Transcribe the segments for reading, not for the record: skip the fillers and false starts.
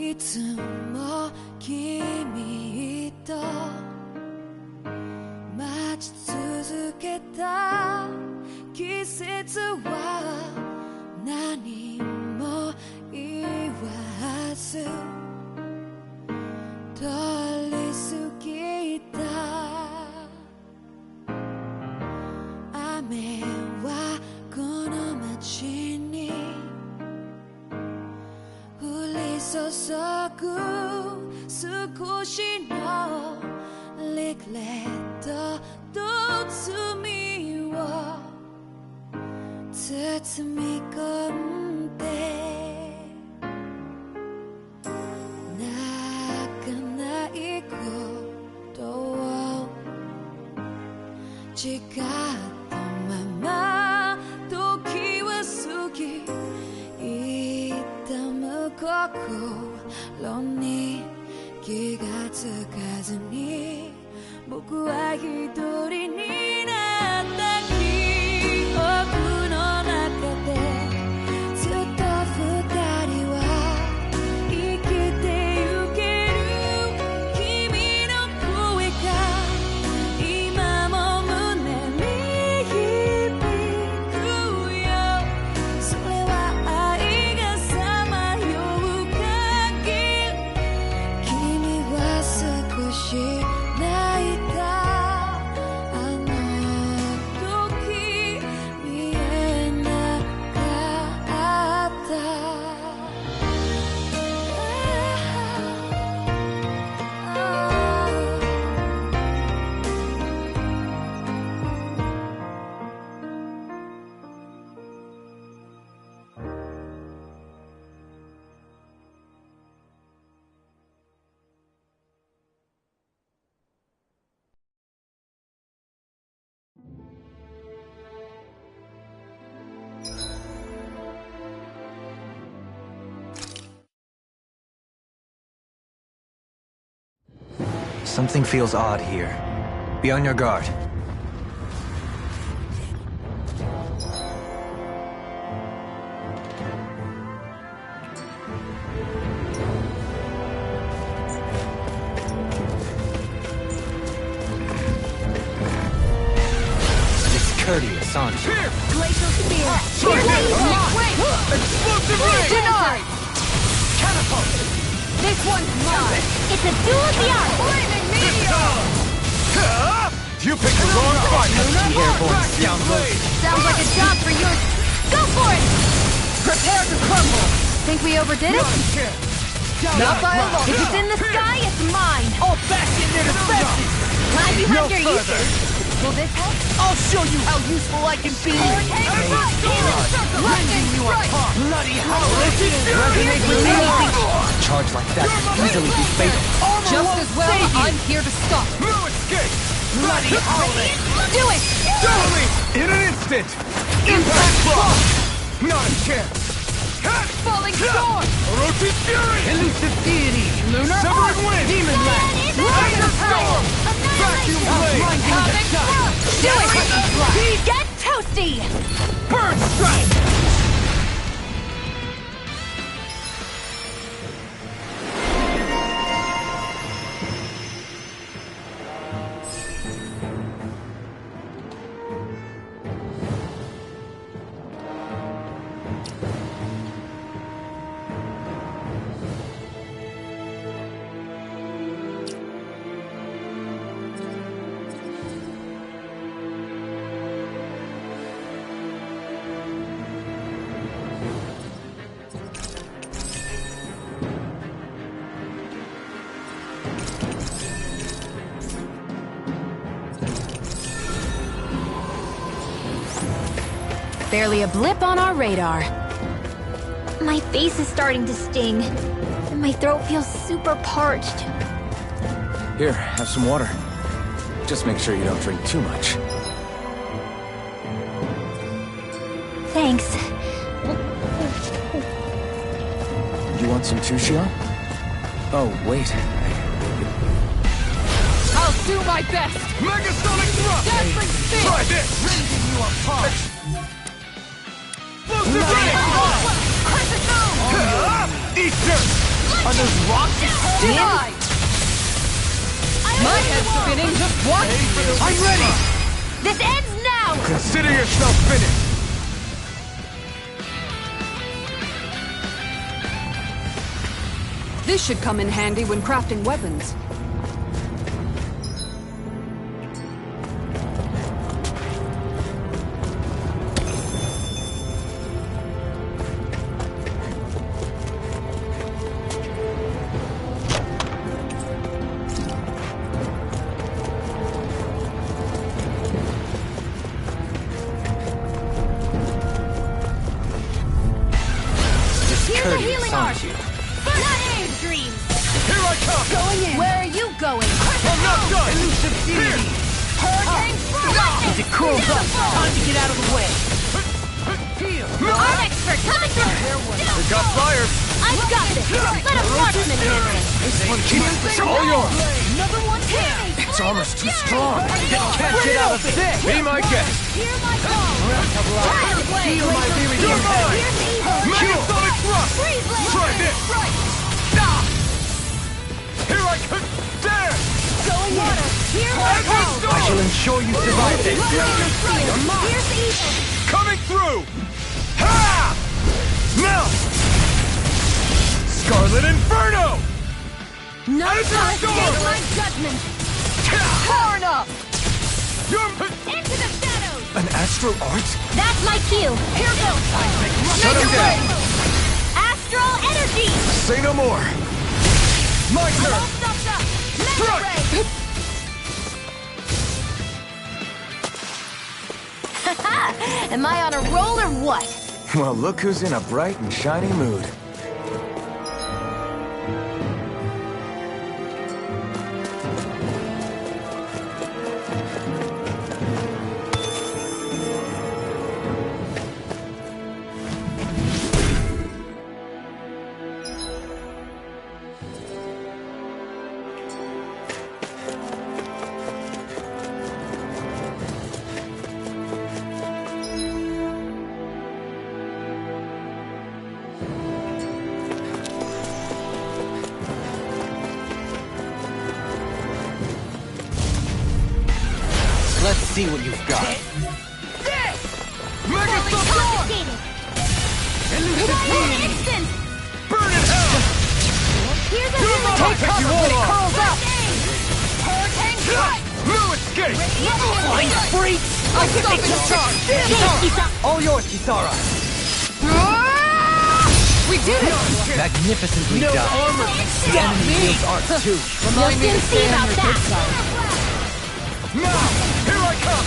いつも君と待ち続けた季節は何も言わず通り過ぎた。雨はこの街に降り注ぐ少しのリグレットと罪を包み込んで泣かないことを誓ったまま時は過ぎ痛む心に気がつかずに僕は一人になった記憶の中でずっと二人は生きてゆける君の声が今も胸に響くよ。それは愛がさまよう限り君は少し泣いた。あの時見えなかった。Something feels odd here. Be on your guard. Discourteous, aren't you? Glacial spear! Explosive ray! Denied! Catapult! This one's mine! It's a duel of the eye! Flaming meteor! You picked the wrong fight! Airborne scoundrel! Sounds like a job for you! Go for it! Prepare to crumble! Think we overdid it? Not by a long shot! If it's in the sky, it's mine! All back in their defenses! Glad you No had your further. uses! Will this help? I'll show you how useful I can be! Lightning you apart! Bloody Resonate with anything! A charge like that could easily be fatal. Just as well, I'm here to stop it! No escape! Bloody howling! Do it! Totally! In an instant! Impact block! Not a chance! Falling storm! Orochi Fury! Elusive deity! Lunar Severing wind! Demon blast! Lightning storm! Vacuum blade! Do it! Get toasty! Bird strike! Barely a blip on our radar. My face is starting to sting, and my throat feels super parched. Here, have some water. Just make sure you don't drink too much. Thanks. You want some too, Xion? Oh, wait. I'll do my best! Megasonic thrust! Dazzling speed! Try this! Rending you apart! Explosive ray! Crescent moon! Easter! Are those rocks extinct? My head's spinning just watching you! I'm ready! This ends now! Consider yourself finished! This should come in handy when crafting weapons. Courteous, aren't you? Dreams! Here I come! Going in! Where are you going? I'm not done! Elusive Here! beauty! Hurricane As it cools up, time to get out of the way! I'm expert! Coming through! We got fires! I've got this! Let a marksman handle it! This one keeps it's all yours! Another one hit me! Its armor's too strong! Can't get out of this! Be my guest! Hear my call! Feel my very You're mine! Here's evil! Megasonic thrust! Freeze blade! Try this! Ah! Here I come! There! Going in! Hear my call! I shall ensure you survive this! Here's evil! Coming through! Ha! Now! Scarlet Inferno! No As time a to storm! take my judgment! Ta! Torn up! You're Into the shadows! an astral art? That's my cue! Here goes! Shut him down! Astral energy! Say no more! My turn! Strike! Am I on a roll or what? Well, look who's in a bright and shiny mood. Let's see what you've got. Mega Storm! Confiscated! Instant! Burn in hell! Here's a You're healing not take you all on! Curls up! Hurricane strike! No escape! Flying freak! I can make this charge! All yours, Kisara. We did it! Magnificently No done. armor! The enemy wields art too. You'll soon see about that! Now! Here I come!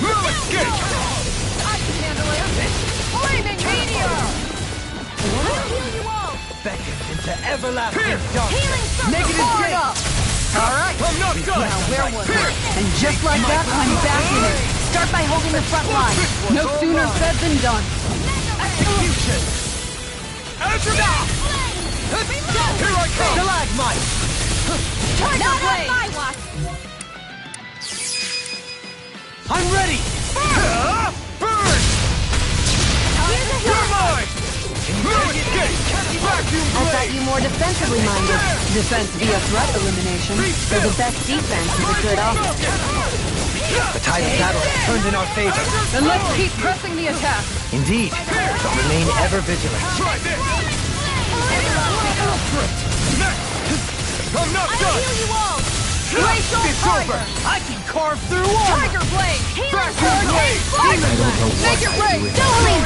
No escape! I can handle it! Flaming meteor! I'll heal you all! Beckon into everlasting Here. darkness. Healing circle! Negative Torn gain. up! Alright! I'm not done! Now where was Here. it? And just like that, I'm back in it! Start by holding the front line! No sooner said than done! Execution! Azrael! Here I come! Stalagmite. Tiger Not on blade! my watch! I'm ready. Burn! You're mine! No escape! Vacuum I thought blade! you more defensively minded. Defense via threat elimination. So the best defense is a good offense. The tide of battle has turned in our favor. Then let's keep pressing the attack. Indeed, but remain ever vigilant. Try this! Next! I'm not done! Heal you all! Glacial It's Tiger! over! I can carve through armor. Tiger blade! Vacuum blade! I don't know what Make it to rain! do with Dueling!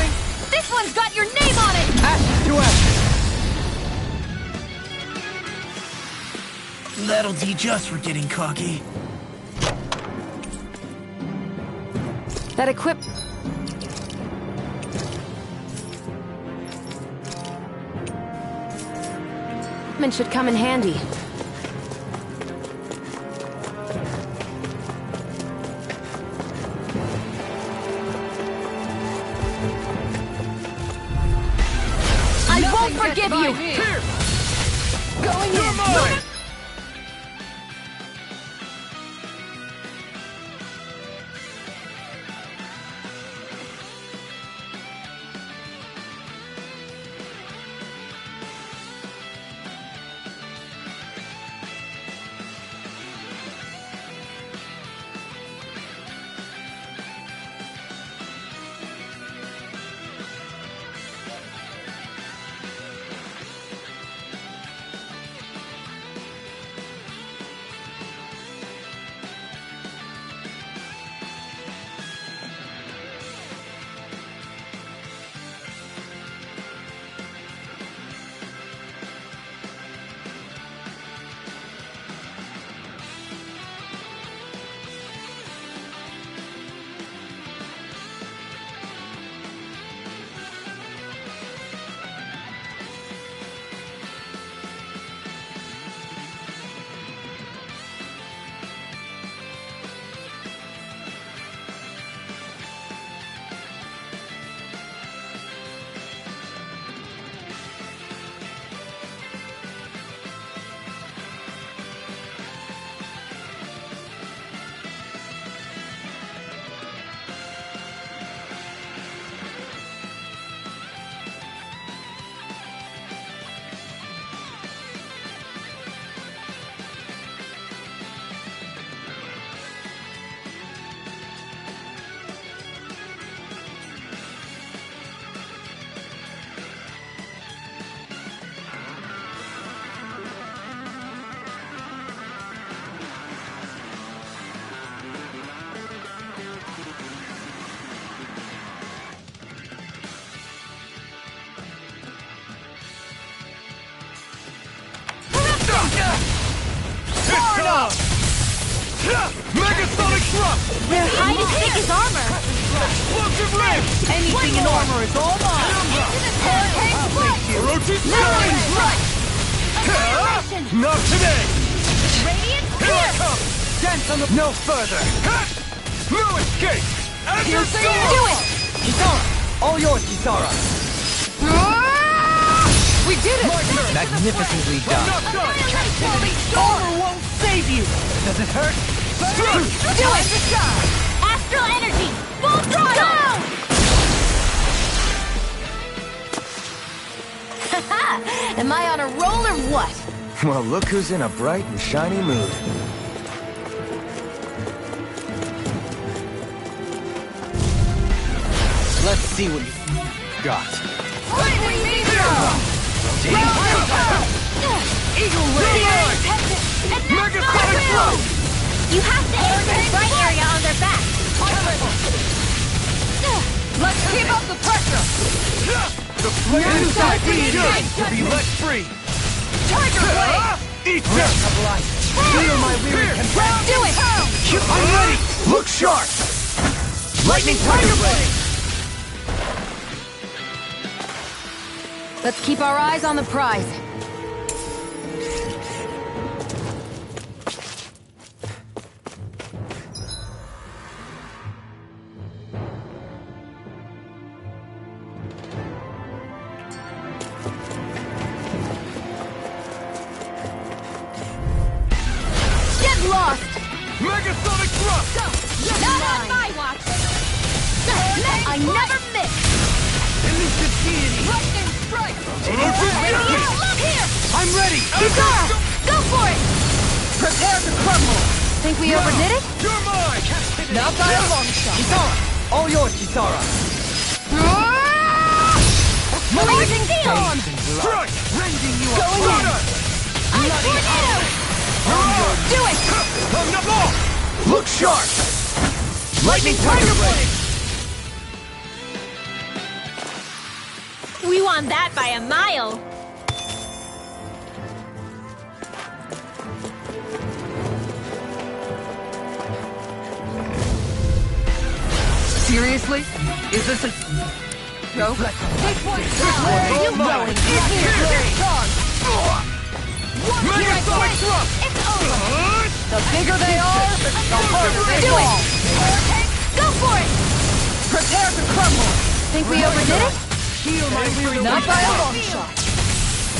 This one's got your name on it! Ashes to ashes. That'll teach us for getting cocky. That equipment should come in handy. I won't forgive you! Here! Going You're in! mine! Megasonic thrust! Their hide as thick as armor. Explosive ring! Anything in armor is all mine! Orochi's Lightning strike! strike! Not today! Radiant Here I spear. come! Dance on the... No further! No escape! As your say sword! do it! Kisara! All yours, Kisara! We did it! Magnificently I'm done. not done! Armor won't save you! Does it hurt? Do it! Astral energy. Full throttle. Haha! Am I on a roll or what? Well, look who's in a bright and shiny mood. Let's see what you've got. Lightning meteor! Eagle ray! Megasonic thrust! You have to aim for the bright area on their back. Let's keep up the pressure! The flame New is side good being to be let free! Tiger blade! Eat them! Of light. Feel my weary contempt. Do it! I'm ready! Look sharp! Lightning Tiger Blade! Let's keep our eyes on the prize. Get lost! Megasonic thrust! Not on my watch. I never miss! Elusive deity! Lightning strike! Orochi's energy! Look here. I'm ready! Kisara! Go for it. Prepare to crumble! Think we overdid it? You're mine! Now die a long shot! Kisara! All yours, Kisara! Blazing dawn! Strike! Rending you Going in! Tornado! Ice tornado. Do it! I'm not lost! Look sharp! Lightning Tiger Blade! We won that by a mile. Seriously? Is this a joke? Take one down! Where are you going? It's here! Megasonic thrust! It's over. The bigger they are, the harder they Do it. fall! Go for it. Prepare to crumble! Think we overdid it? Heal my weary Not by a long shot!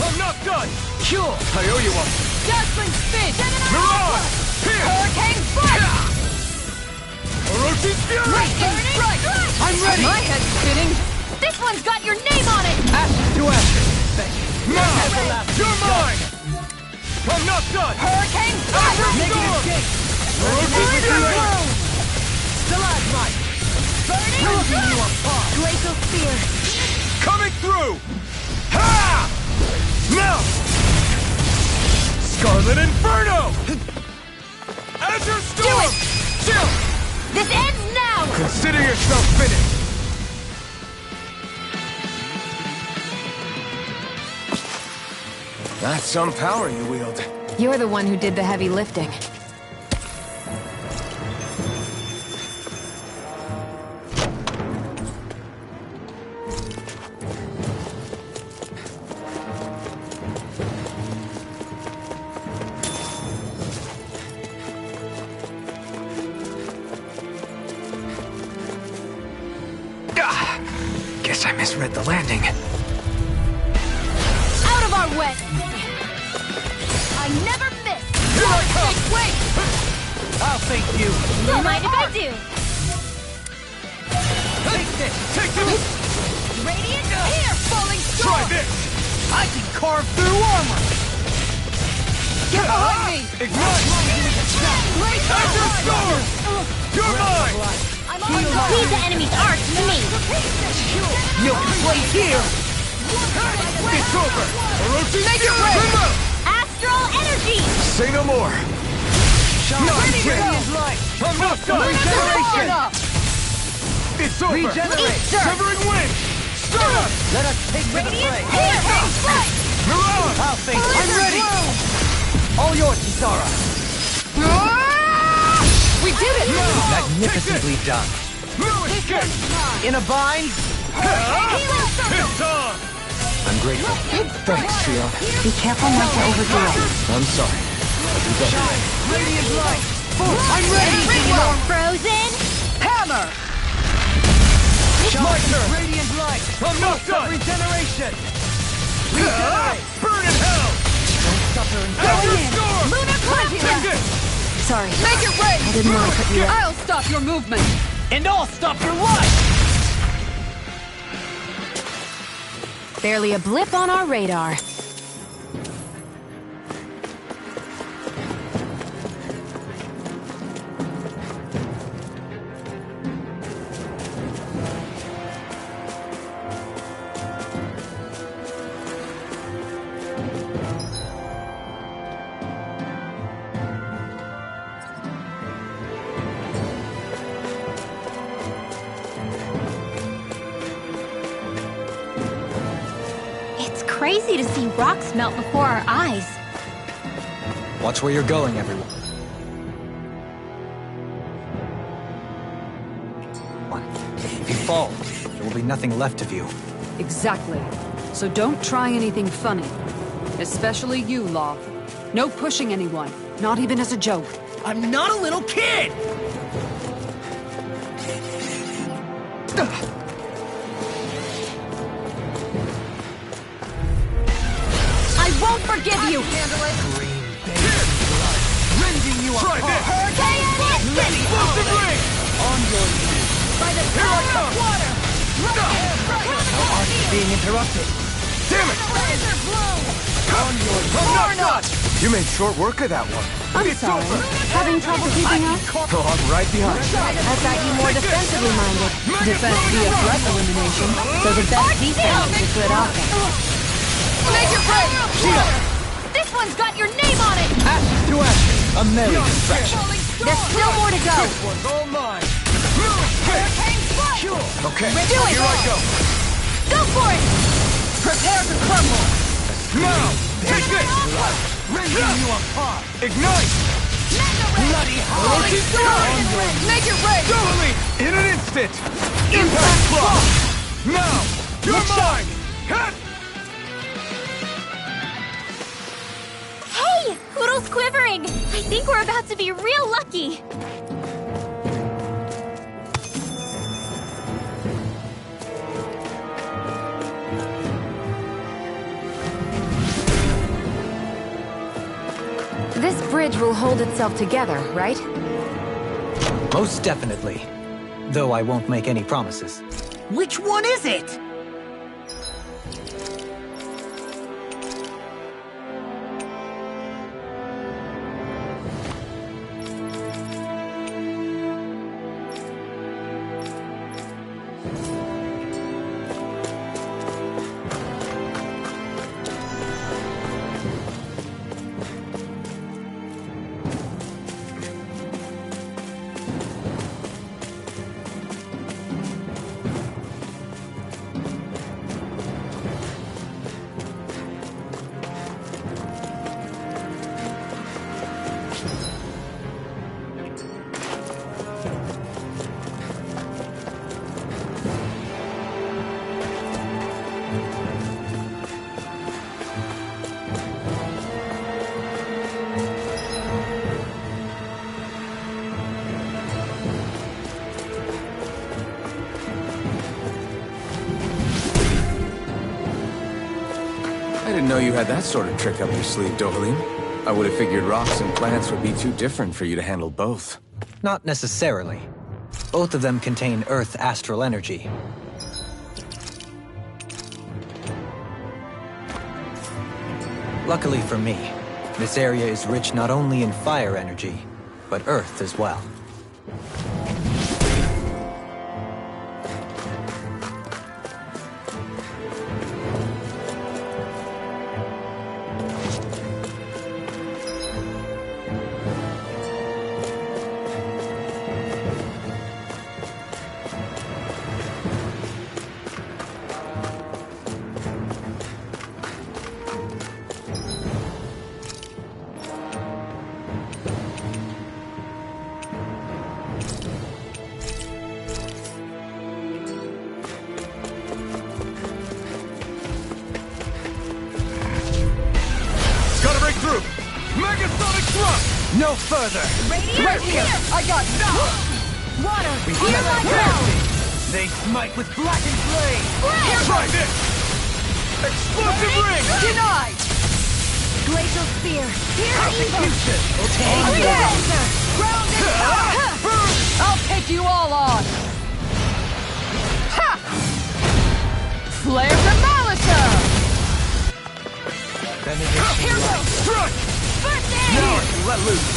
I'm not done! Cure! I owe you one! Dazzling spin! Mirage! Here! Hurricane strike! Orochi's fury! Lightning strike! I'm ready! My head's spinning! This one's got your name on it. Ashes to ashes! Thank you. Now! You're mine! I'm not done! Hurricane strike! Make an escape! Orochi's fury! Stalagmite! Burning Ripping you apart! Glacial spear! Coming through! Ha! Now! Scarlet Inferno! Azure Storm! Do it! Chill! This ends now. Consider yourself finished! That's some power you wield. You're the one who did the heavy lifting. Guess I misread the landing. Out of our way. I never miss. Here I come! Wait! I'll thank you! Don't mind if I do. Take this! Take this! Radiant Here, falling Try storm! this! I can carve through armor! Get behind me! Ignite! Azure Storm! You're mine! I'm on top! Leave the enemy's arc to me. Milk Blade here! It's over! Orochi's Make it fury! rain! Come out! Astral energy. Say no more. Shine to go. his light! I'm not done! Regeneration! It's over! Regenerate! Severing wind! Stardust! Let us take to the fray! Here! Strike! Mirage! I'll face I'm ready! All yours, Kisara! We did it! Magnificently done. No escape! In a bind? It's on! I'm grateful. Thanks, Fiona. Be careful not to overdo it. I'm sorry. I'll do better. Radiant light! I'm ready! You're frozen? Hammer! My turn! Radiant light! I'm not done! Regeneration! Burn in hell! Don't suffer in Thunderstorm! Lunar Take Plasma! this! Sorry. Make it rain! I didn't want to cut you off. I'll stop your movement! And I'll stop your life! Barely a blip on our radar. Crazy to see rocks melt before our eyes. Watch where you're going, everyone. If you fall, there will be nothing left of you. Exactly. So don't try anything funny. Especially you, Law. No pushing anyone, not even as a joke. I'm not a little kid! I won't forgive you! Rending you Try apart! this! Hurricane instant! Explosive ring! On your knees! By the power of water! Our art is being interrupted! Damn it! Laser blow! On your I'm not done! You made short work of that one. I'm sorry. Having trouble keeping up? Oh, I'm right behind you. I've got you more defensively minded. Defense via threat elimination. So the best defense is good offense. Make it rain! This one's got your name on it! ashes to ashes! A merry distraction! There's still more to go. This one's all mine! Okay, Do it! here I go. Go for it! Prepare to crumble! Now! Take this! Rending you apart! Ignite! Bloody hell! Make it rain! Dually! In an instant! Impact block! Now! You're mine! Hit! Hey! Poodle's quivering! I think we're about to be real lucky! This bridge will hold itself together, right? Most definitely. Though I won't make any promises. Which one is it? I didn't know you had that sort of trick up your sleeve, Dohalim. I would have figured rocks and plants would be too different for you to handle both. Not necessarily. Both of them contain Earth astral energy. Luckily for me, this area is rich not only in fire energy, but Earth as well. No further! Right here! I got water! Hear my ground! They smite with blackened blade! Try this! Explosive ring! Denied! Glacial spear! Here's evil! Take Grounded! I'll take you all on! Ha! Flare Demolisher! Here goes! Strike! First aid! Now I can let loose!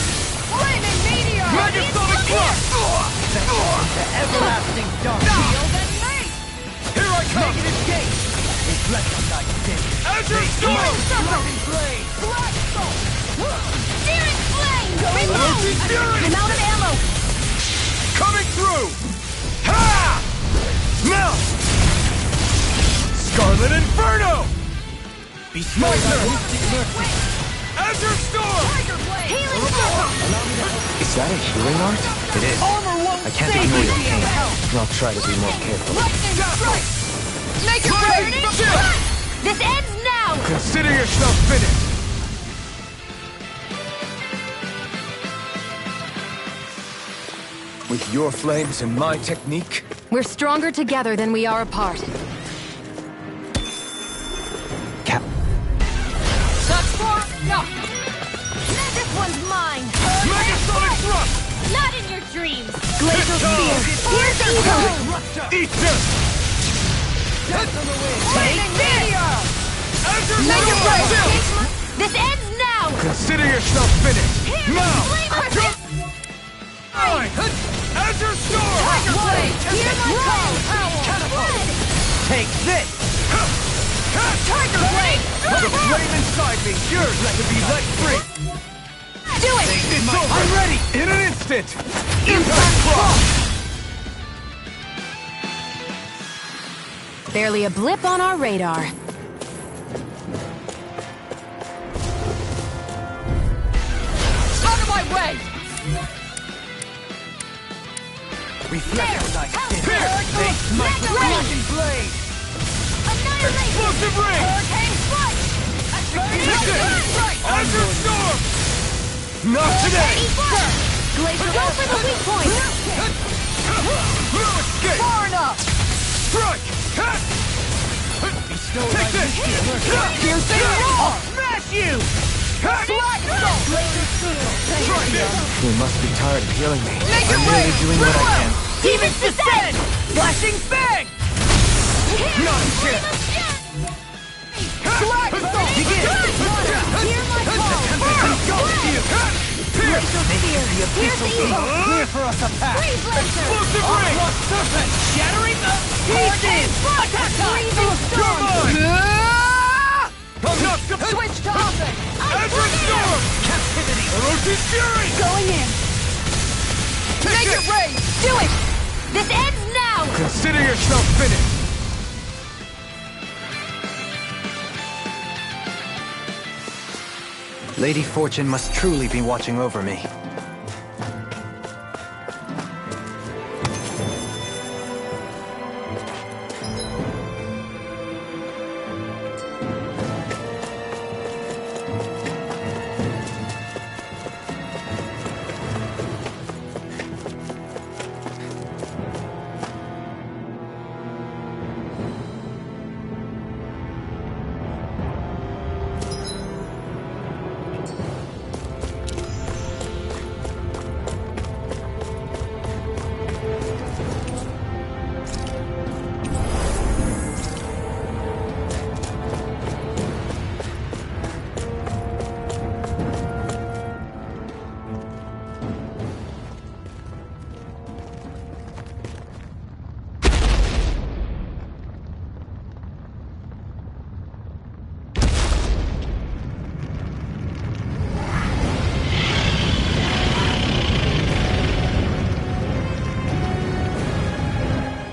Flaming meteor! Megasonic thrust! the everlasting dark. Shield and mace! Here I come! Make it escape! Reflect on thy sin. Azure Storm! Blackened blade! Blood Soul! Searing flame! Elusive Reload! Fury! I'm out of ammo! Coming through! Ha! Now! Scarlet Inferno! Be My smart turn! mercy. Azure Storm! Tiger Blade! Healing Is that a healing art? It is. Armor won't I can't save ignore you! your pain. I'll try to be more careful. Lightning strike! Make it Lightning burn! strike! This ends now! Consider yourself finished! With your flames and my technique? We're stronger together than we are apart. Cap. No! This one's mine! Megasonic thrust! Not in your dreams! Glacial spear! Here's evil! Eat this! Flaming meteor! Azure Make it Storm! right! This ends now! Consider yourself finished! Now! Flame resist! Fine! Azure Storm! Tiger Blade! Hear my call! Take this! Tiger Blade! The flame inside me, yours to be let free! Do it! It's over! I'm ready! In an instant! Impact Cross! Barely a blip on our radar. Out of my way! Reflect on thy sin. Here! They smite with blackened blade! Explosive ring! Hurricane strike! Take this! Azure Storm! Not today! Glacial go for the weak point! No escape! Far enough! Strike! Bestow Take thy this! mystery of mercy. Piercing roar! Smash you! Flag assault! Glacial steel! Try this! You must be tired of healing me. Make it I'm merely rain! doing what I can. Demon's descent! Flashing fang! Not a chance! Flag assault! Begin! Hear my call! Glacial spear! Here's evil! Clear for us a path! Freeze laser! Explosive ring! Onslaught serpent! Shattering the pieces! Attack time! You're Storm! mine! Enough to Switch to offense! Azure Storm! Captivity! Elusive Fury! Going in! Make it rain! Do it! This ends now! Consider yourself finished! Lady Fortune must truly be watching over me.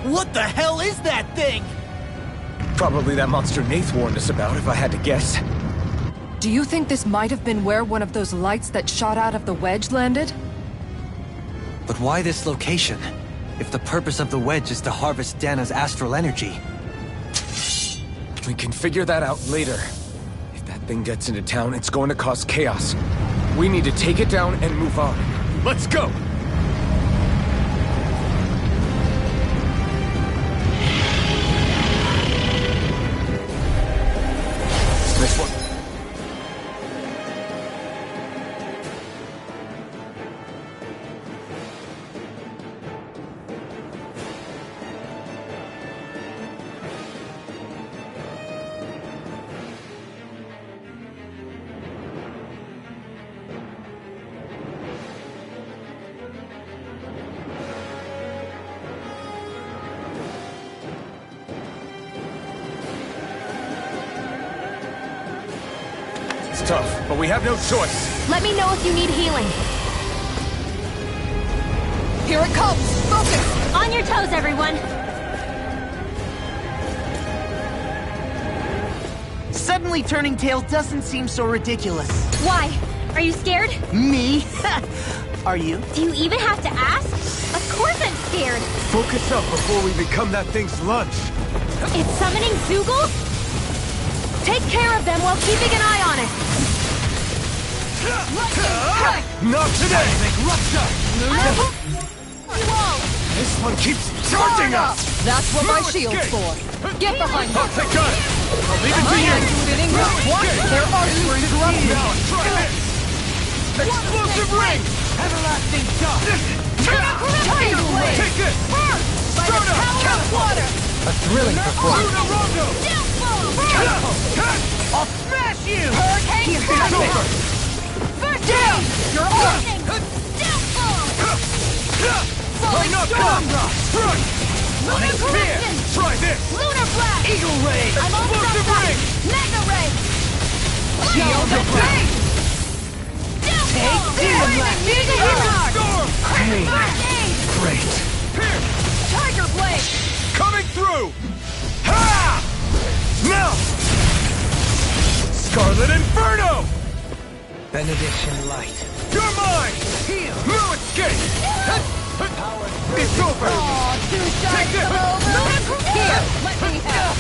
What the hell is that thing? Probably that monster Nath warned us about, if I had to guess. Do you think this might have been where one of those lights that shot out of the wedge landed? But why this location? If the purpose of the wedge is to harvest Dana's astral energy. We can figure that out later. If that thing gets into town, it's going to cause chaos. We need to take it down and move on. Let's go! This one. It's tough, but we have no choice. Let me know if you need healing. Here it comes! Focus! On your toes, everyone! Suddenly turning tail doesn't seem so ridiculous. Why? Are you scared? Me? Are you? Do you even have to ask? Of course I'm scared! Focus up before we become that thing's lunch. It's summoning Zoogle? Take care of them while keeping an eye on it! Not today! Whoa! This one keeps charging us! That's what my No shield's escape! for. Get behind me! I'll take gun! I'll leave it to I you! can't do it in English. What? There are you to interrupt me. Now, try this! Explosive ring! Everlasting dust! Tidal wave! Take this! By the power of water! A thrilling performance. Rondo! I'll smash you! Hurricane strike! First down! You're on! I'm not done! Strike! Lunar correction! Try this! Lunar blast! Eagle ray! I'm all Explosive set up! ring! Mega ray! Shield Shield blast! Take Demon blast! Mega Hero! Storm! Hey! First aid! Great! Here! Tiger blade! Coming through! Ha! Now! Scarlet Inferno! Benediction light. You're mine! Heal! No escape! It's over! Aw, two shots Take it! over! Here, let me have!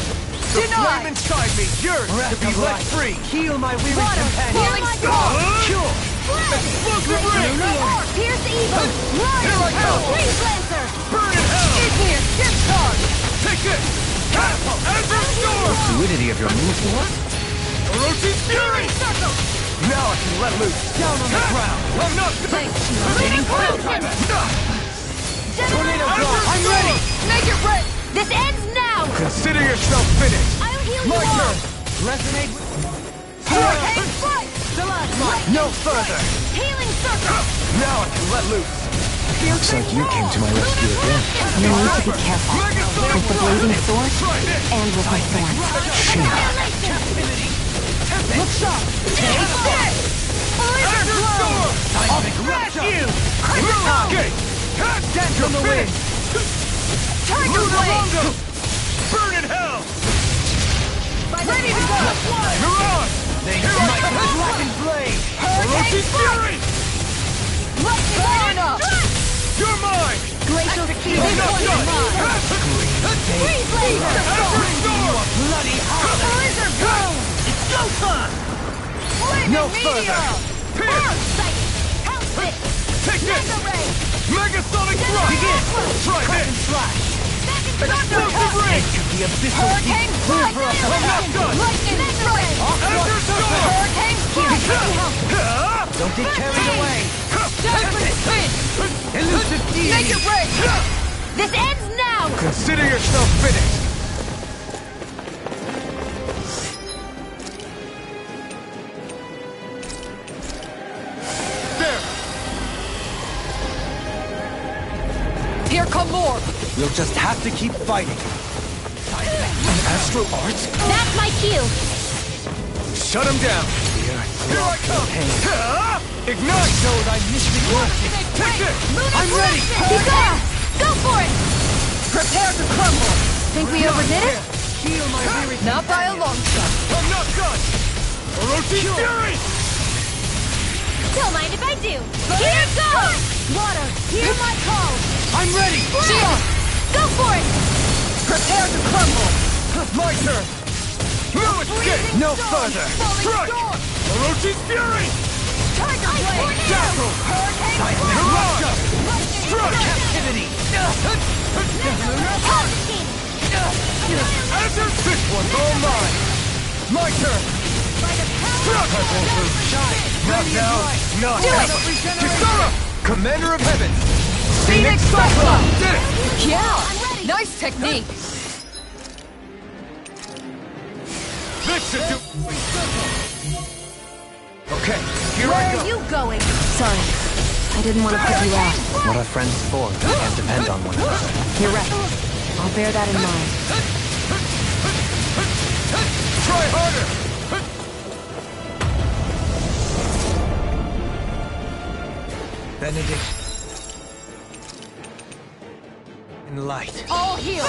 The flame Denied! inside me yearns to be let free! Heal my weary Water! companion. Healing storm! Cure! Split! Explosive ring! Pierce evil! Here I go! Freeze Lancer! Burn in hell! It's here! Discharge! Take it! Azure Storm! Fluidity of your movement. Orochi's Fury! Circle! Now I can let loose! Down on the ground! I'm not... Lunar correction! Tornado Drop! I'm ready! Make it break! This ends now! Consider yourself finished! I'll heal My you all! turn! Resonate. Hurricane strike! No further! Healing circle! Now I can let loose! Looks like you came to my rescue again. You need to be careful. With the blazing sword and with my thorns. Look sharp! Take this! Blizzard blow! I'll smash you! Escape! Dance on the wind! Tiger blade! Burn in hell! Ready to go! You're on! Here I come! Blackened blade! Orochi's Fury! Lightning up! You're mine! Glacial Shield! I'm not done! Freeze laser! Azure Storm! Bloody holiday! Blizzard blow! It's go time! Flaming No meteor! further! Pierce! Burn sight! House it! Take this! Mega ray! Megasonic Thrust! Begin! Try this! Slash! Explosive ring! The abyssal Hurricane strike! I'm not done! Lightning strike! Azure Storm! Hurricane strike! Don't get carried away. Judgment spin! Elusive Make it break! This ends now! Consider yourself finished! There! Here come more! We'll just have to keep fighting. An astral art? That's my cue! Shut him down! Here I come! Ignite! So thy mystery works. Take this! I'm ready! Bizarre! Go for it! Prepare to crumble! Think we overdid it? Heal my weary Not by a long shot. I'm not done! Orochi's Fury! Don't mind if I do! Here goes! Water, hear my call! I'm ready. Shield, Go for it! prepare to crumble! My turn! No escape! No further. Falling Strike! storm! Orochi's Fury! Captivity! Answer! This one's all mine! My turn! Not now! Not Do now! it! Kisara! Commander of Heaven! Phoenix Cyclone! Did it! Yeah! Nice technique! This should do... Okay, here Where I are go! you going? Sorry, I didn't want to put you out. What are friends for? We can't depend on one another. You're right. I'll bear that in mind. Try harder! Benedict. In light. All healed!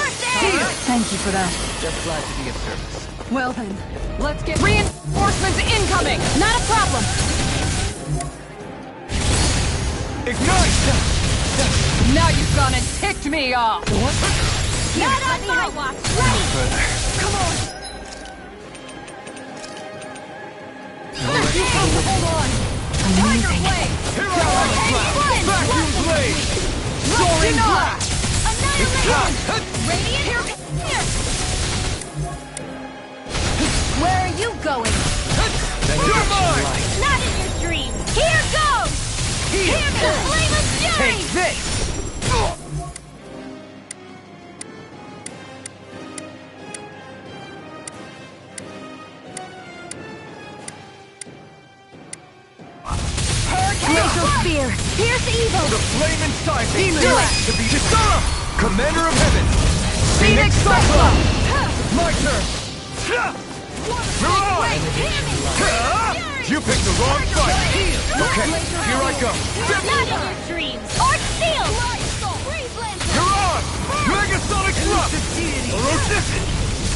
Thank you for that. Just glad to be of service. Well then, let's get reinforcements incoming! Not a problem. Ignite! Now you've gone and ticked me off! Not on my watch. Ready. Come on! Hold on! Tiger Blade! Here I am! Vacuum Blade! Soaring Blast! Annihilation. Radiant. Here. Where are you going? You're mine! Not in your dreams. Here goes. Here the flame of fury. Take this! Glacial Spear. Pierce evil. The flame inside me! Do it! To be Kisara! Commander of Heaven! Phoenix Cyclone! My turn! You're on! You picked the wrong fight! Okay, here I go! Not in your dreams. Arc Steel. Freeze Lancer. You're on! Megasonic Thrust! Ferocious!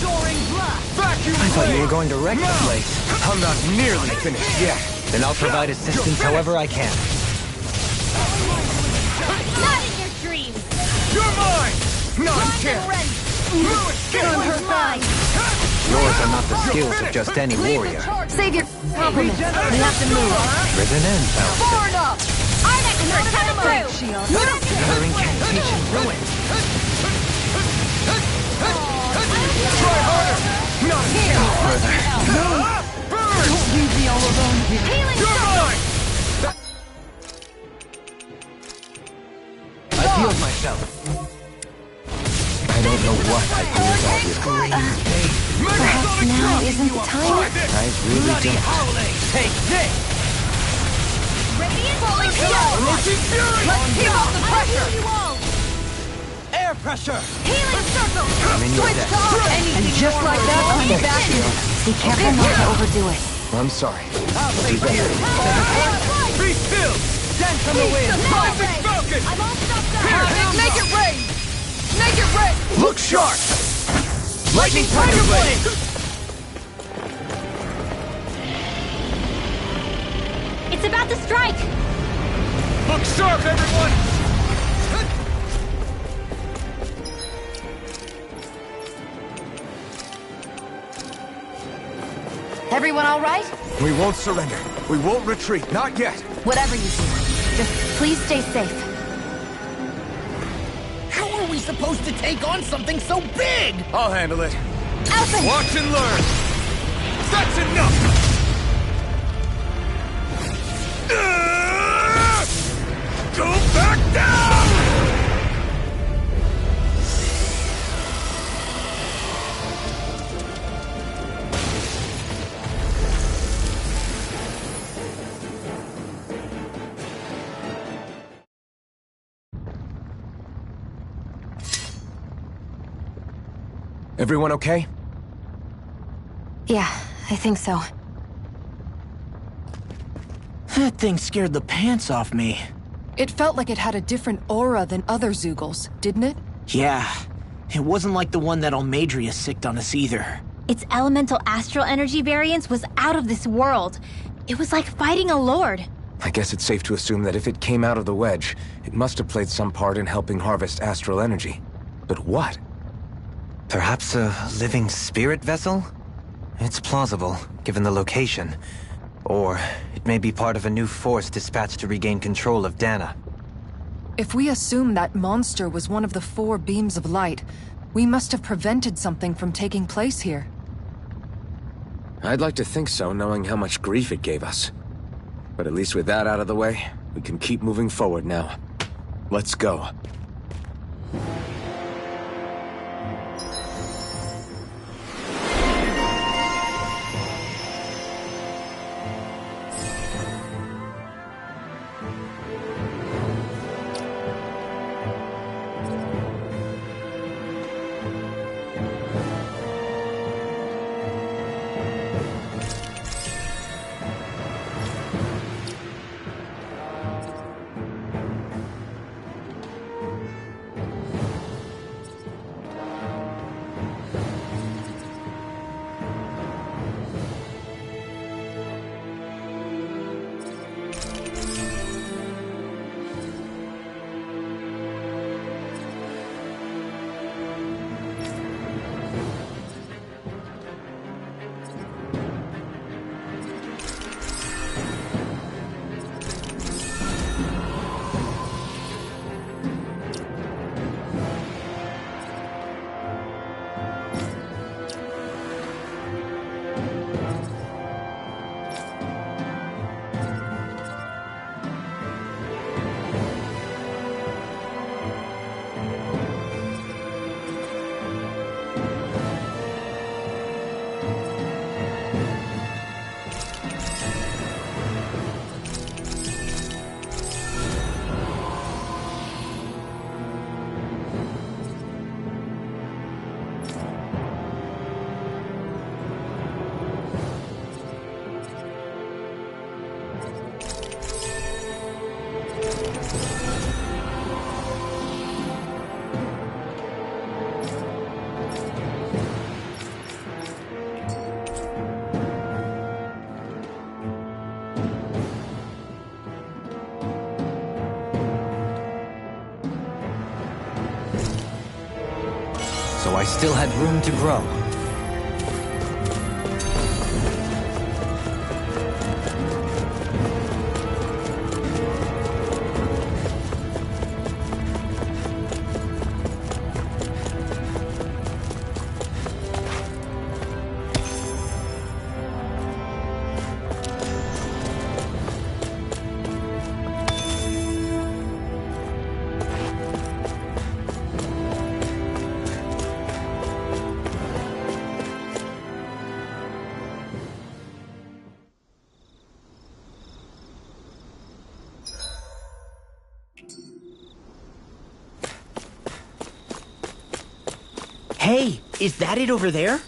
Soaring Blast! Vacuum I thought you Blade! were going to wreck the Now! place. I'm not nearly finished yet! Then I'll provide assistance however I can. Not in your dreams. You're mine! Not a chance! No escape! Mine. Yours are not the skills of just any warrior. Save your compliments. We have to move. Risen ends, I'll say. Forward up! I'm expert coming through. Your incantation ruined. Try harder! Not here! Further. Burn! Leave me all alone here. Healing You're circle. mine! I healed myself. I don't know what I do with all this green pain. Megasonic now Thrust! isn't the time. Try this! I really don't. Take this! Radiant falling Ferocious Fury! Let's keep up the pressure! you all. Air pressure! Healing circle. I'm in your debt. And just like that, I'm back. Be careful not to overdo it. I'm sorry. Be still! Dance on the wind! Rising Falcon! I'm all stopped up. Make it rain! Make it rain! Look sharp! Lightning Tiger Blade! It's about to strike. Look sharp, everyone! Everyone all right? We won't surrender. We won't retreat. Not yet. Whatever you do, just please stay safe. How are we supposed to take on something so big? I'll handle it. Alpha! Watch and learn. That's enough! Go back down! Everyone okay? Yeah, I think so. That thing scared the pants off me. It felt like it had a different aura than other Zeugles, didn't it? Yeah, it wasn't like the one that Almadria sicked on us either. Its elemental astral energy variance was out of this world. It was like fighting a lord. I guess it's safe to assume that if it came out of the wedge, it must have played some part in helping harvest astral energy. But what? Perhaps a living spirit vessel? It's plausible, given the location. Or it may be part of a new force dispatched to regain control of Dana. If we assume that monster was one of the 4 beams of light, we must have prevented something from taking place here. I'd like to think so, knowing how much grief it gave us. But at least with that out of the way, we can keep moving forward now. Let's go. So I still had room to grow. Hey, is that it over there?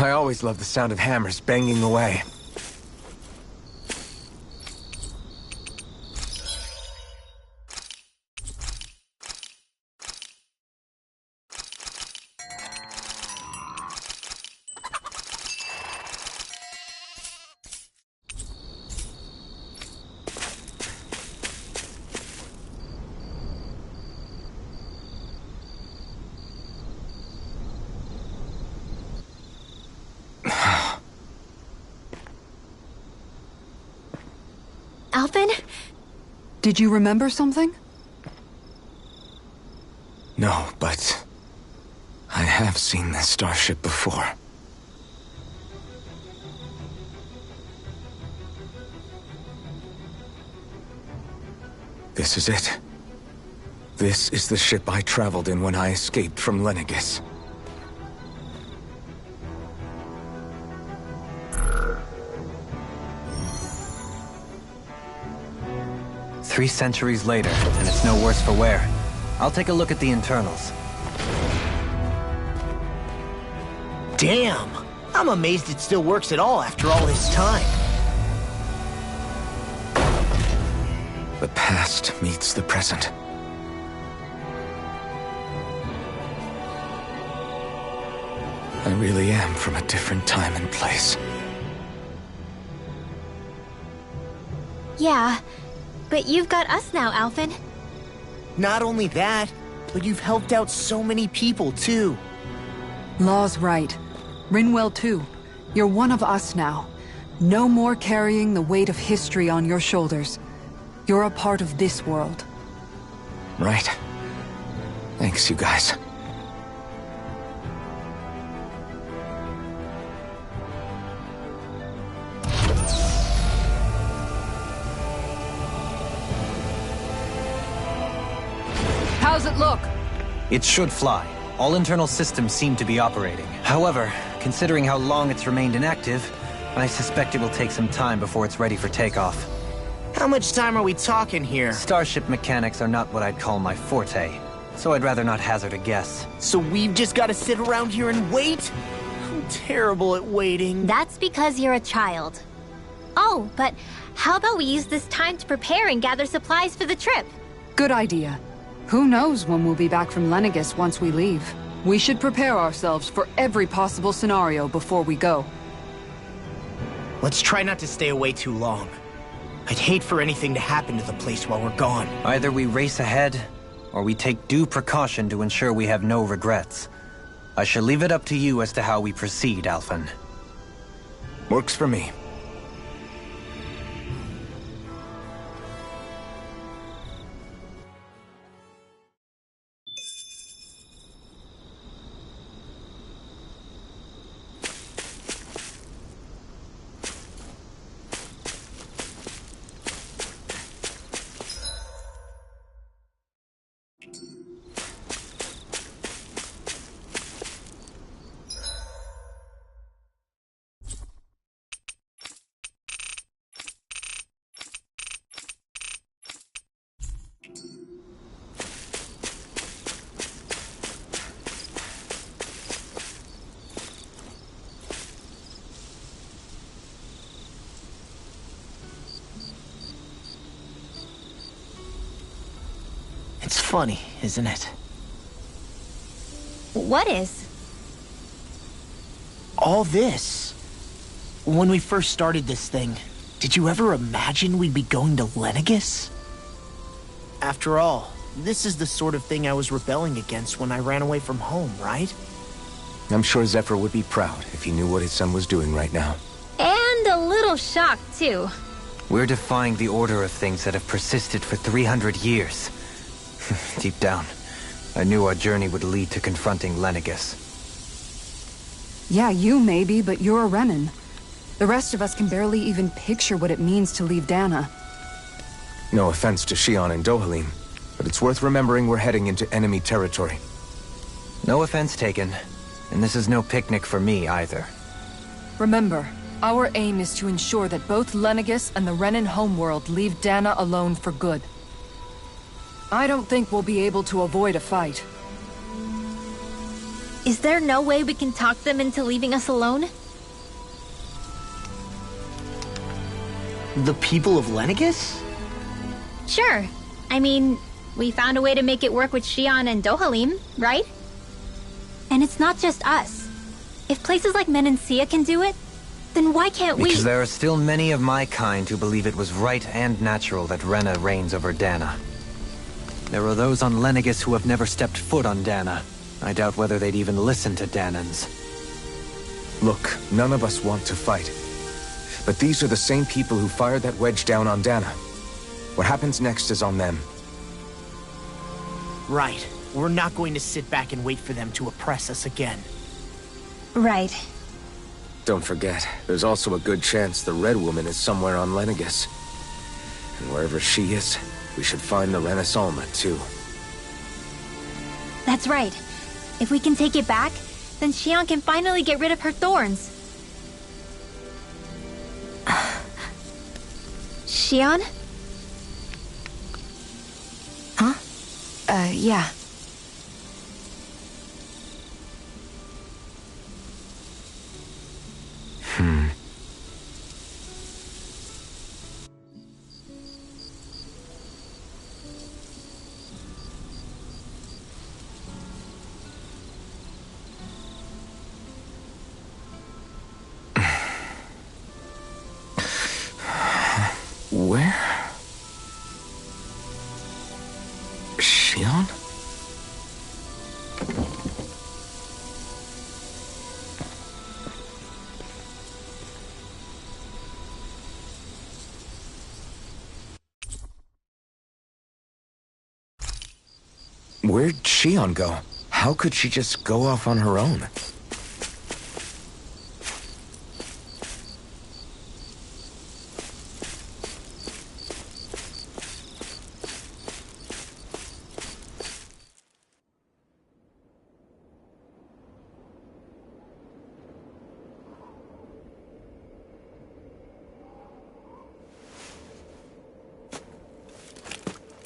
I always love the sound of hammers banging away. Alphen? Did you remember something? No, but I have seen this starship before. This is it. This is the ship I traveled in when I escaped from Lenegis. Three centuries later, and it's no worse for wear. I'll take a look at the internals. Damn! I'm amazed it still works at all after all this time. The past meets the present. I really am from a different time and place. Yeah, but you've got us now, Alphen. Not only that, but you've helped out so many people, too. Law's right. Rinwell too. You're one of us now. No more carrying the weight of history on your shoulders. You're a part of this world. Right. Thanks, you guys. How's it look? It should fly. All internal systems seem to be operating. However, considering how long it's remained inactive, I suspect it will take some time before it's ready for takeoff. How much time are we talking here? Starship mechanics are not what I'd call my forte, so I'd rather not hazard a guess. So we've just got to sit around here and wait? I'm terrible at waiting. That's because you're a child. Oh, but how about we use this time to prepare and gather supplies for the trip? Good idea. Who knows when we'll be back from Lenegis once we leave? We should prepare ourselves for every possible scenario before we go. Let's try not to stay away too long. I'd hate for anything to happen to the place while we're gone. Either we race ahead, or we take due precaution to ensure we have no regrets. I shall leave it up to you as to how we proceed, Alphen. Works for me. It's funny, isn't it? What is? All this. When we first started this thing, did you ever imagine we'd be going to Lenegis? After all, this is the sort of thing I was rebelling against when I ran away from home, right? I'm sure Zephyr would be proud if he knew what his son was doing right now. And a little shocked, too. We're defying the order of things that have persisted for 300 years. Deep down, I knew our journey would lead to confronting Lenegis. Yeah, you maybe, but you're a Renan. The rest of us can barely even picture what it means to leave Dana. No offense to Shion and Dohalim, but it's worth remembering we're heading into enemy territory. No offense taken, and this is no picnic for me either. Remember, our aim is to ensure that both Lenegis and the Renan homeworld leave Dana alone for good. I don't think we'll be able to avoid a fight. Is there no way we can talk them into leaving us alone? The people of Lenegis? Sure. I mean, we found a way to make it work with Xion and Dohalim, right? And it's not just us. If places like Menancia can do it, then why can't we? Because there are still many of my kind who believe it was right and natural that Rena reigns over Dana. There are those on Lenegis who have never stepped foot on Dana. I doubt whether they'd even listen to Danans. Look, none of us want to fight. But these are the same people who fired that wedge down on Dana. What happens next is on them. Right. We're not going to sit back and wait for them to oppress us again. Right. Don't forget, there's also a good chance the Red Woman is somewhere on Lenegis. And wherever she is, we should find the Renaissalma too. That's right. If we can take it back, then Xion can finally get rid of her thorns. Xion? Huh? Yeah. Where? Xion? Where'd Xion go? How could she just go off on her own?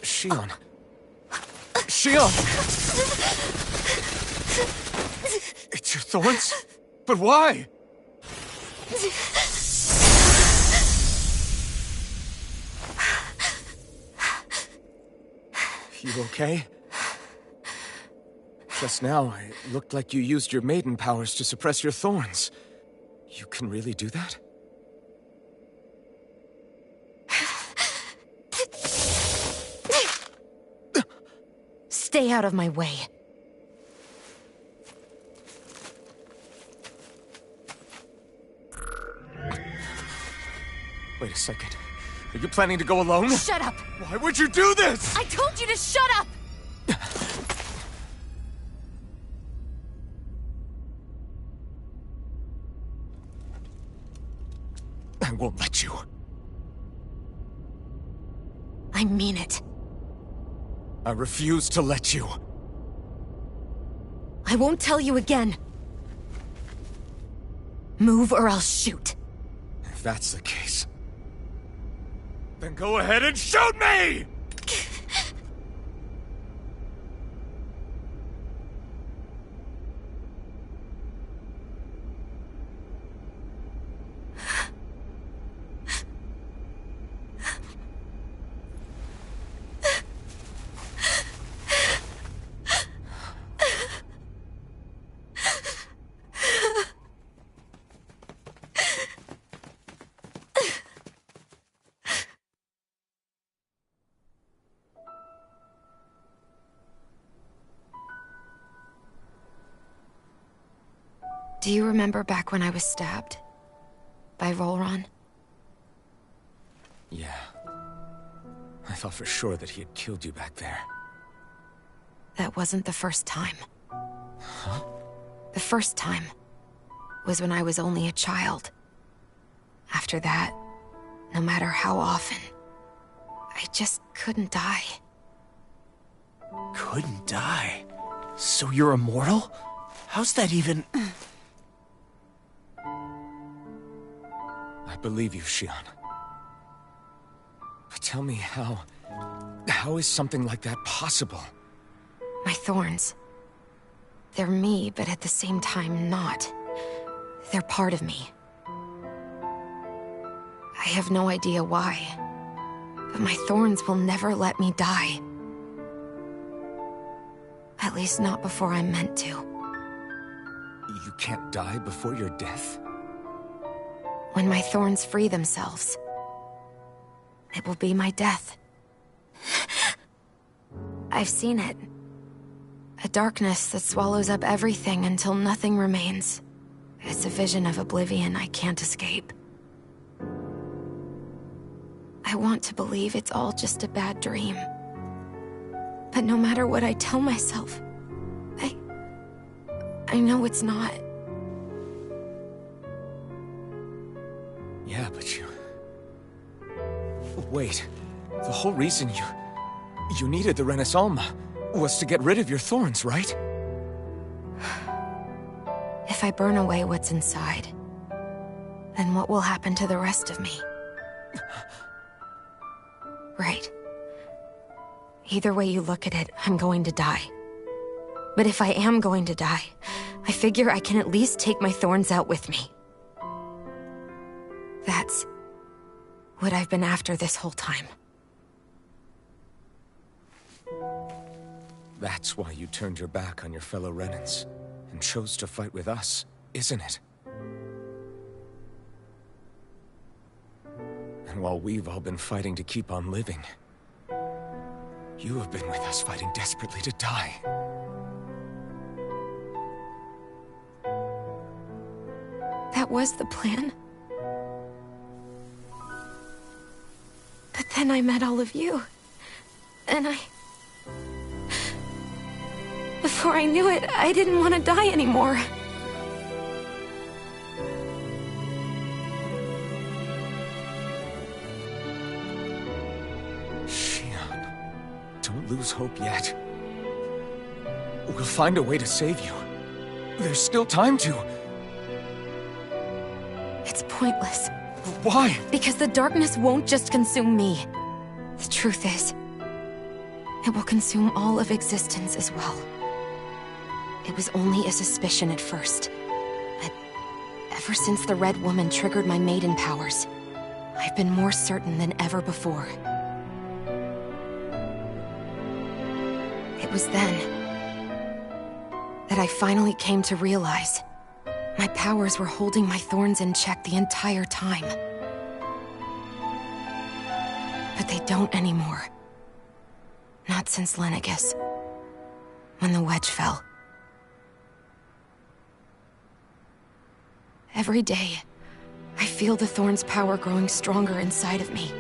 Xion. Xion! It's your thorns? But why? You okay? Just now, it looked like you used your maiden powers to suppress your thorns. You can really do that? Stay out of my way. Wait a second. Are you planning to go alone? Shut up! Why would you do this? I told you to shut up! I won't let you. I mean it. I refuse to let you. I won't tell you again. Move or I'll shoot. If that's the case, then go ahead and shoot me! Do you remember back when I was stabbed? By Rolron? Yeah. I thought for sure that he had killed you back there. That wasn't the first time. Huh? The first time was when I was only a child. After that, no matter how often, I just couldn't die. Couldn't die? So you're immortal? How's that even... I believe you, Xion. But tell me how is something like that possible? My thorns. They're me, but at the same time not. They're part of me. I have no idea why, but my thorns will never let me die. At least not before I'm meant to. You can't die before your death? When my thorns free themselves, it will be my death. I've seen it. A darkness that swallows up everything until nothing remains. It's a vision of oblivion I can't escape. I want to believe it's all just a bad dream. But no matter what I tell myself, I know it's not. Yeah, but you... Wait. The whole reason you needed the Renaissance was to get rid of your thorns, right? If I burn away what's inside, then what will happen to the rest of me? Right. Either way you look at it, I'm going to die. But if I am going to die, I figure I can at least take my thorns out with me. That's what I've been after this whole time. That's why you turned your back on your fellow Renans and chose to fight with us, isn't it? And while we've all been fighting to keep on living, you have been with us fighting desperately to die. That was the plan. But then I met all of you. And before I knew it, I didn't want to die anymore. Shionne, don't lose hope yet. We'll find a way to save you. There's still time to. It's pointless. Why? Because the darkness won't just consume me. The truth is, it will consume all of existence as well. It was only a suspicion at first, but ever since the Red Woman triggered my maiden powers, I've been more certain than ever before. It was then that I finally came to realize my powers were holding my thorns in check the entire time. But they don't anymore. Not since Lenegis, when the wedge fell. Every day, I feel the thorn's power growing stronger inside of me.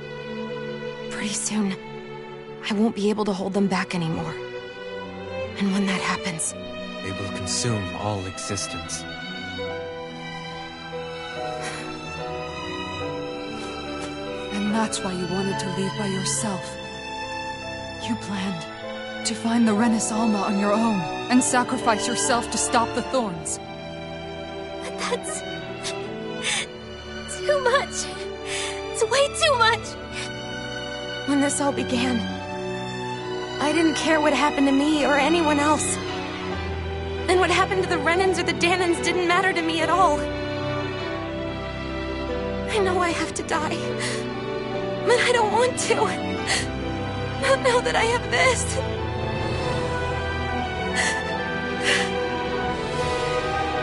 Pretty soon, I won't be able to hold them back anymore. And when that happens, they will consume all existence. And that's why you wanted to leave by yourself. You planned to find the Renaissance on your own and sacrifice yourself to stop the thorns. But that's too much. It's way too much. When this all began, I didn't care what happened to me or anyone else. And what happened to the Renans or the Dahnans didn't matter to me at all. I know I have to die, but I don't want to. Not now that I have this.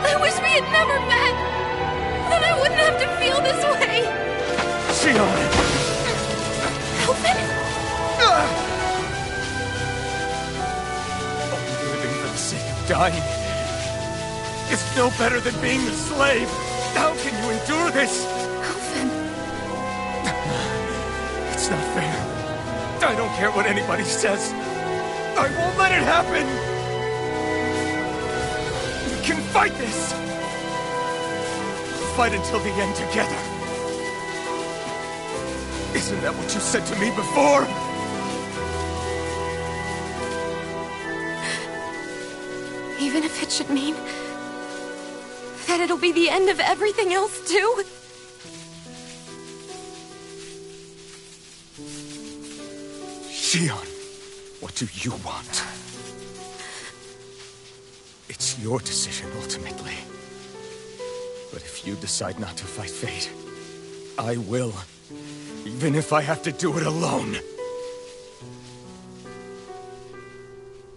I wish we had never met. Then I wouldn't have to feel this way. Shionne! Helpin? Only living for the sake of dying is no better than being a slave. How can you endure this? Helpin. It's not fair. I don't care what anybody says. I won't let it happen! We can fight this! Fight until the end together. Isn't that what you said to me before? Even if it should mean that it'll be the end of everything else, too? Shionne, what do you want? It's your decision, ultimately. But if you decide not to fight fate, I will. Even if I have to do it alone.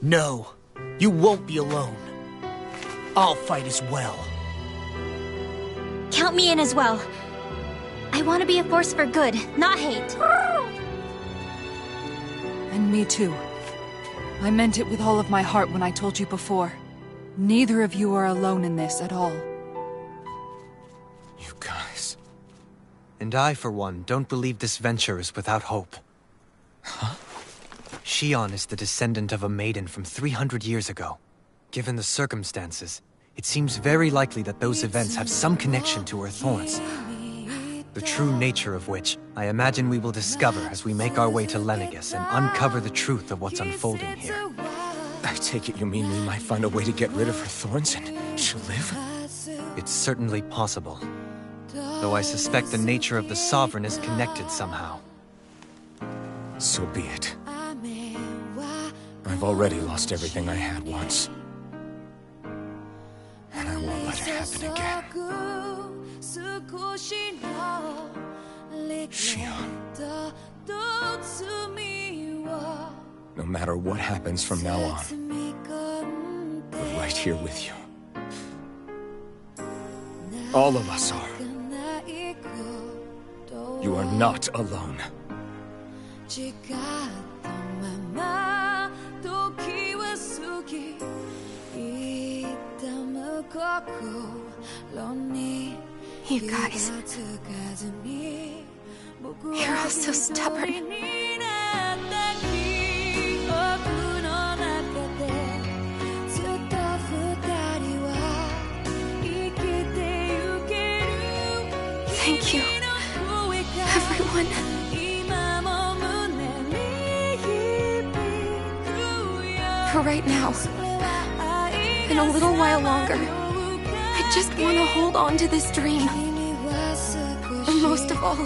No, you won't be alone. I'll fight as well. Count me in as well. I want to be a force for good, not hate. And me too. I meant it with all of my heart when I told you before. Neither of you are alone in this at all. You guys... And I, for one, don't believe this venture is without hope. Huh? Shion is the descendant of a maiden from 300 years ago. Given the circumstances, it seems very likely that those events have some connection to her thorns. The true nature of which, I imagine we will discover as we make our way to Lenegis and uncover the truth of what's unfolding here. I take it you mean we might find a way to get rid of her thorns and she'll live? It's certainly possible. Though I suspect the nature of the Sovereign is connected somehow. So be it. I've already lost everything I had once. And I won't let it happen again. Shion. No matter what happens from now on, we're right here with you. All of us are. You are not alone. You guys... You're all so stubborn. Thank you, everyone. For right now, and a little while longer, I just want to hold on to this dream. And most of all,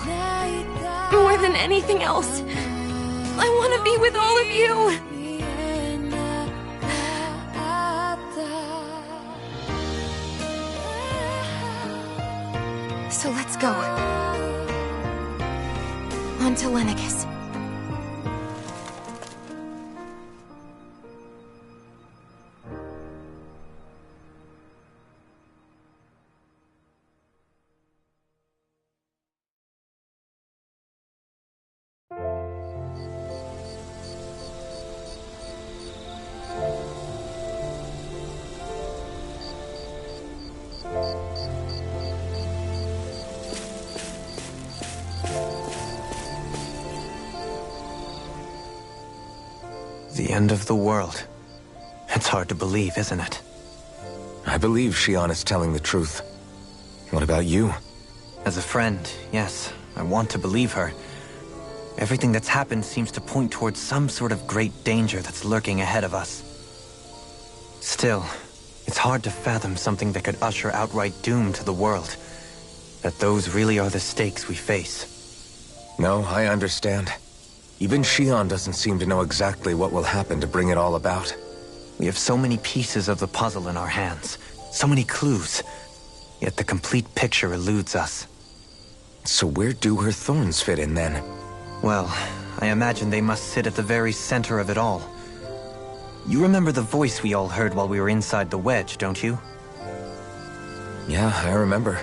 more than anything else, I want to be with all of you. So let's go. On to Lenegis. The end of the world. It's hard to believe, isn't it? I believe Shion is telling the truth. What about you? As a friend, yes, I want to believe her. Everything that's happened seems to point towards some sort of great danger that's lurking ahead of us. Still, it's hard to fathom something that could usher outright doom to the world. That those really are the stakes we face. No, I understand. Even Shion doesn't seem to know exactly what will happen to bring it all about. We have so many pieces of the puzzle in our hands, so many clues, yet the complete picture eludes us. So where do her thorns fit in then? Well, I imagine they must sit at the very center of it all. You remember the voice we all heard while we were inside the wedge, don't you? Yeah, I remember.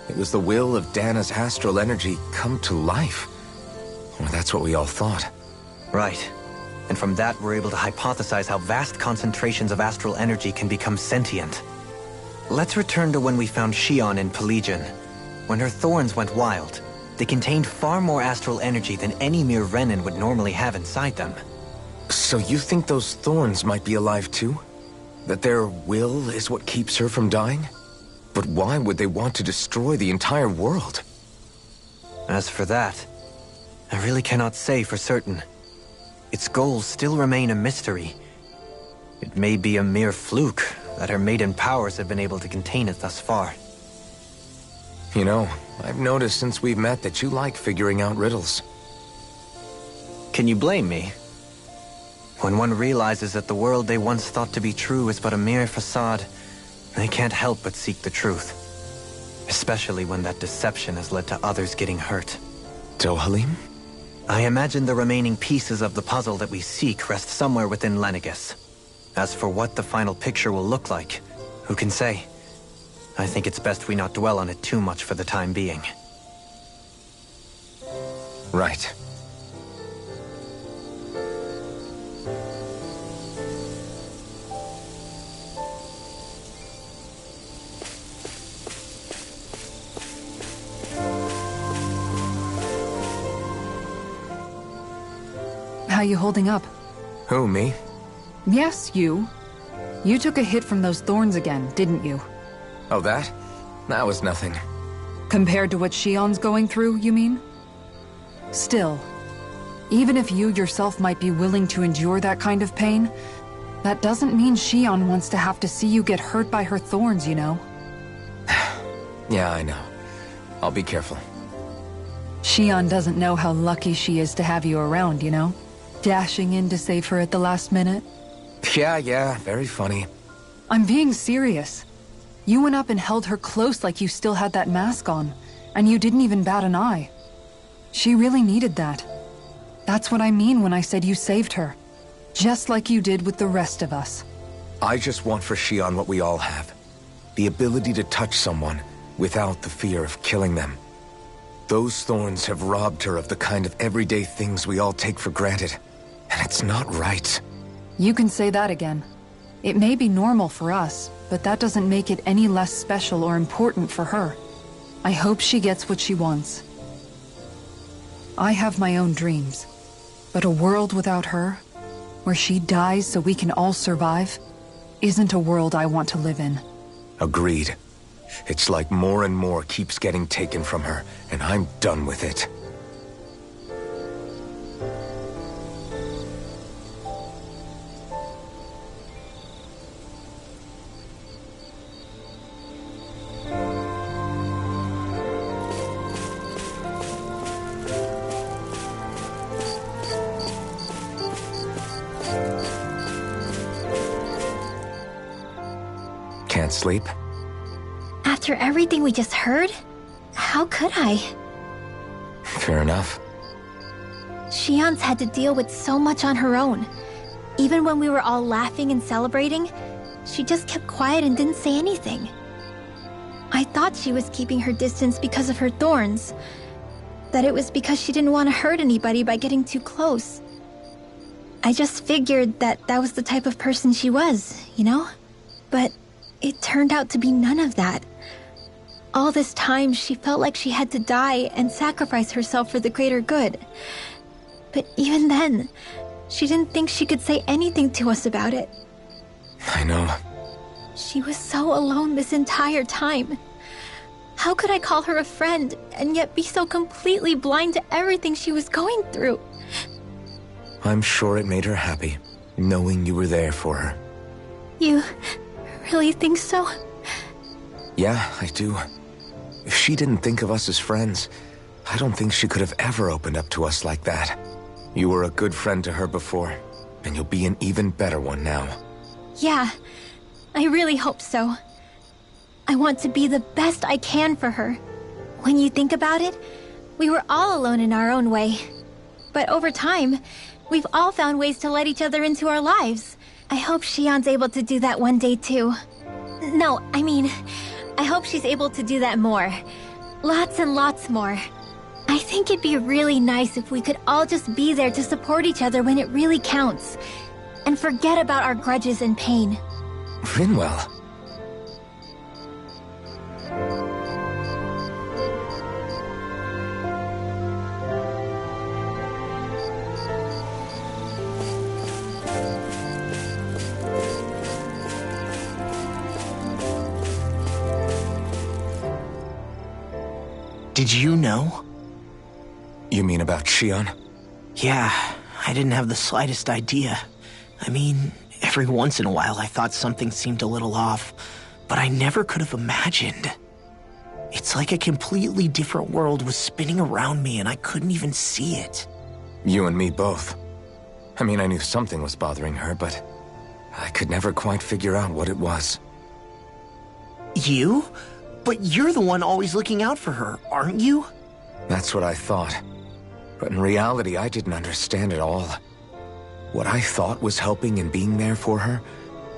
It was the will of Dana's astral energy come to life. Well, that's what we all thought. Right. And from that, we're able to hypothesize how vast concentrations of astral energy can become sentient. Let's return to when we found Shion in Pelegion. When her thorns went wild, they contained far more astral energy than any mere Renin would normally have inside them. So you think those thorns might be alive too? That their will is what keeps her from dying? But why would they want to destroy the entire world? As for that, I really cannot say for certain. Its goals still remain a mystery. It may be a mere fluke that her maiden powers have been able to contain it thus far. You know, I've noticed since we've met that you like figuring out riddles. Can you blame me? When one realizes that the world they once thought to be true is but a mere facade, they can't help but seek the truth. Especially when that deception has led to others getting hurt. Dohalim? I imagine the remaining pieces of the puzzle that we seek rest somewhere within Lenegis. As for what the final picture will look like, who can say? I think it's best we not dwell on it too much for the time being. Right. How you holding up? Who, me? Yes, you. You took a hit from those thorns again, didn't you? Oh, that? That was nothing. Compared to what Shion's going through, you mean? Still, even if you yourself might be willing to endure that kind of pain, that doesn't mean Shion wants to have to see you get hurt by her thorns, you know? Yeah, I know. I'll be careful. Shion doesn't know how lucky she is to have you around, you know? Dashing in to save her at the last minute. Yeah, very funny. I'm being serious. You went up and held her close like you still had that mask on, and you didn't even bat an eye. She really needed that. That's what I mean when I said you saved her. Just like you did with the rest of us. I just want for Shion what we all have. The ability to touch someone without the fear of killing them. Those thorns have robbed her of the kind of everyday things we all take for granted. And it's not right. You can say that again. It may be normal for us, but that doesn't make it any less special or important for her. I hope she gets what she wants. I have my own dreams, but a world without her, where she dies so we can all survive, isn't a world I want to live in. Agreed. It's like more and more keeps getting taken from her, and I'm done with it. Can't sleep? After everything we just heard, how could I? Fair enough. Shion's had to deal with so much on her own. Even when we were all laughing and celebrating, she just kept quiet and didn't say anything. I thought she was keeping her distance because of her thorns. That it was because she didn't want to hurt anybody by getting too close. I just figured that that was the type of person she was, you know? But it turned out to be none of that. All this time, she felt like she had to die and sacrifice herself for the greater good. But even then, she didn't think she could say anything to us about it. I know. She was so alone this entire time. How could I call her a friend and yet be so completely blind to everything she was going through? I'm sure it made her happy, knowing you were there for her. You really think so? Yeah, I do. If she didn't think of us as friends, I don't think she could have ever opened up to us like that. You were a good friend to her before, and you'll be an even better one now. Yeah, I really hope so. I want to be the best I can for her. When you think about it, we were all alone in our own way. But over time, we've all found ways to let each other into our lives. I hope Shion's able to do that one day too. No, I mean, I hope she's able to do that more. Lots and lots more. I think it'd be really nice if we could all just be there to support each other when it really counts. And forget about our grudges and pain. Rinwell. Did you know? You mean about Shion? Yeah, I didn't have the slightest idea. I mean, every once in a while I thought something seemed a little off, but I never could have imagined. It's like a completely different world was spinning around me and I couldn't even see it. You and me both. I mean, I knew something was bothering her, but I could never quite figure out what it was. You? But you're the one always looking out for her, aren't you? That's what I thought. But in reality, I didn't understand it all. What I thought was helping and being there for her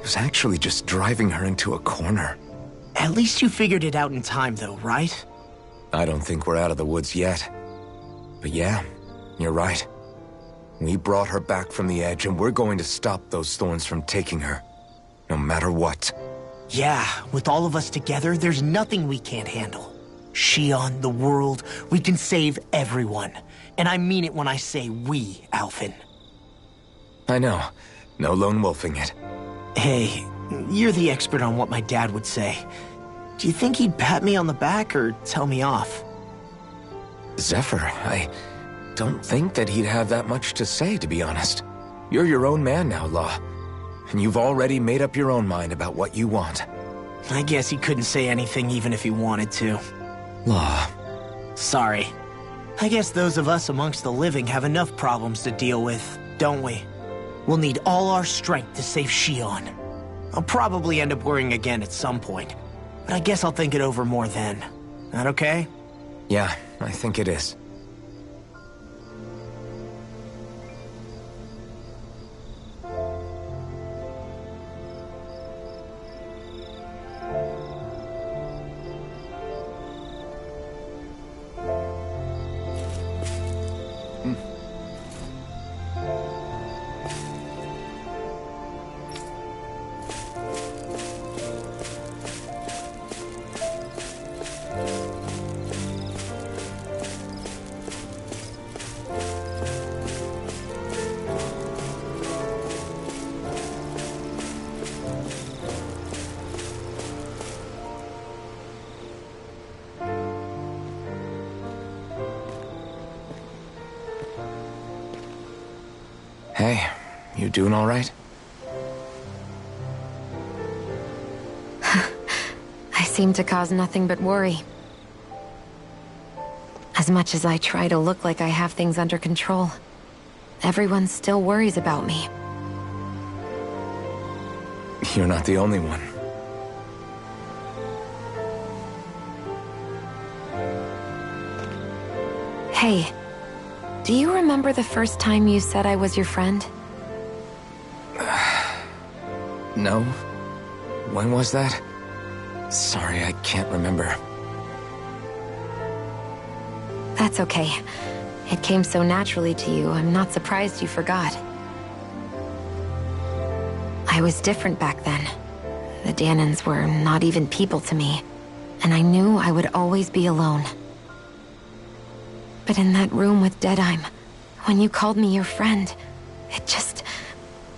was actually just driving her into a corner. At least you figured it out in time, though, right? I don't think we're out of the woods yet. But yeah, you're right. We brought her back from the edge, and we're going to stop those thorns from taking her. No matter what. Yeah, with all of us together, there's nothing we can't handle. Shionne, the world, we can save everyone. And I mean it when I say we, Alphen. I know. No lone wolfing it. Hey, you're the expert on what my dad would say. Do you think he'd pat me on the back or tell me off? Zephyr, I don't think that he'd have that much to say, to be honest. You're your own man now, Law. And you've already made up your own mind about what you want. I guess he couldn't say anything even if he wanted to. Law. Sorry. I guess those of us amongst the living have enough problems to deal with, don't we? We'll need all our strength to save Shionne. I'll probably end up worrying again at some point, but I guess I'll think it over more then. That okay? Yeah, I think it is. Hey, you doing all right? I seem to cause nothing but worry. As much as I try to look like I have things under control, everyone still worries about me. You're not the only one. Hey, do you remember the first time you said I was your friend? No? When was that? Sorry, I can't remember. That's okay. It came so naturally to you, I'm not surprised you forgot. I was different back then. The Dahnans were not even people to me, and I knew I would always be alone. But in that room with Deadheim, when you called me your friend, it just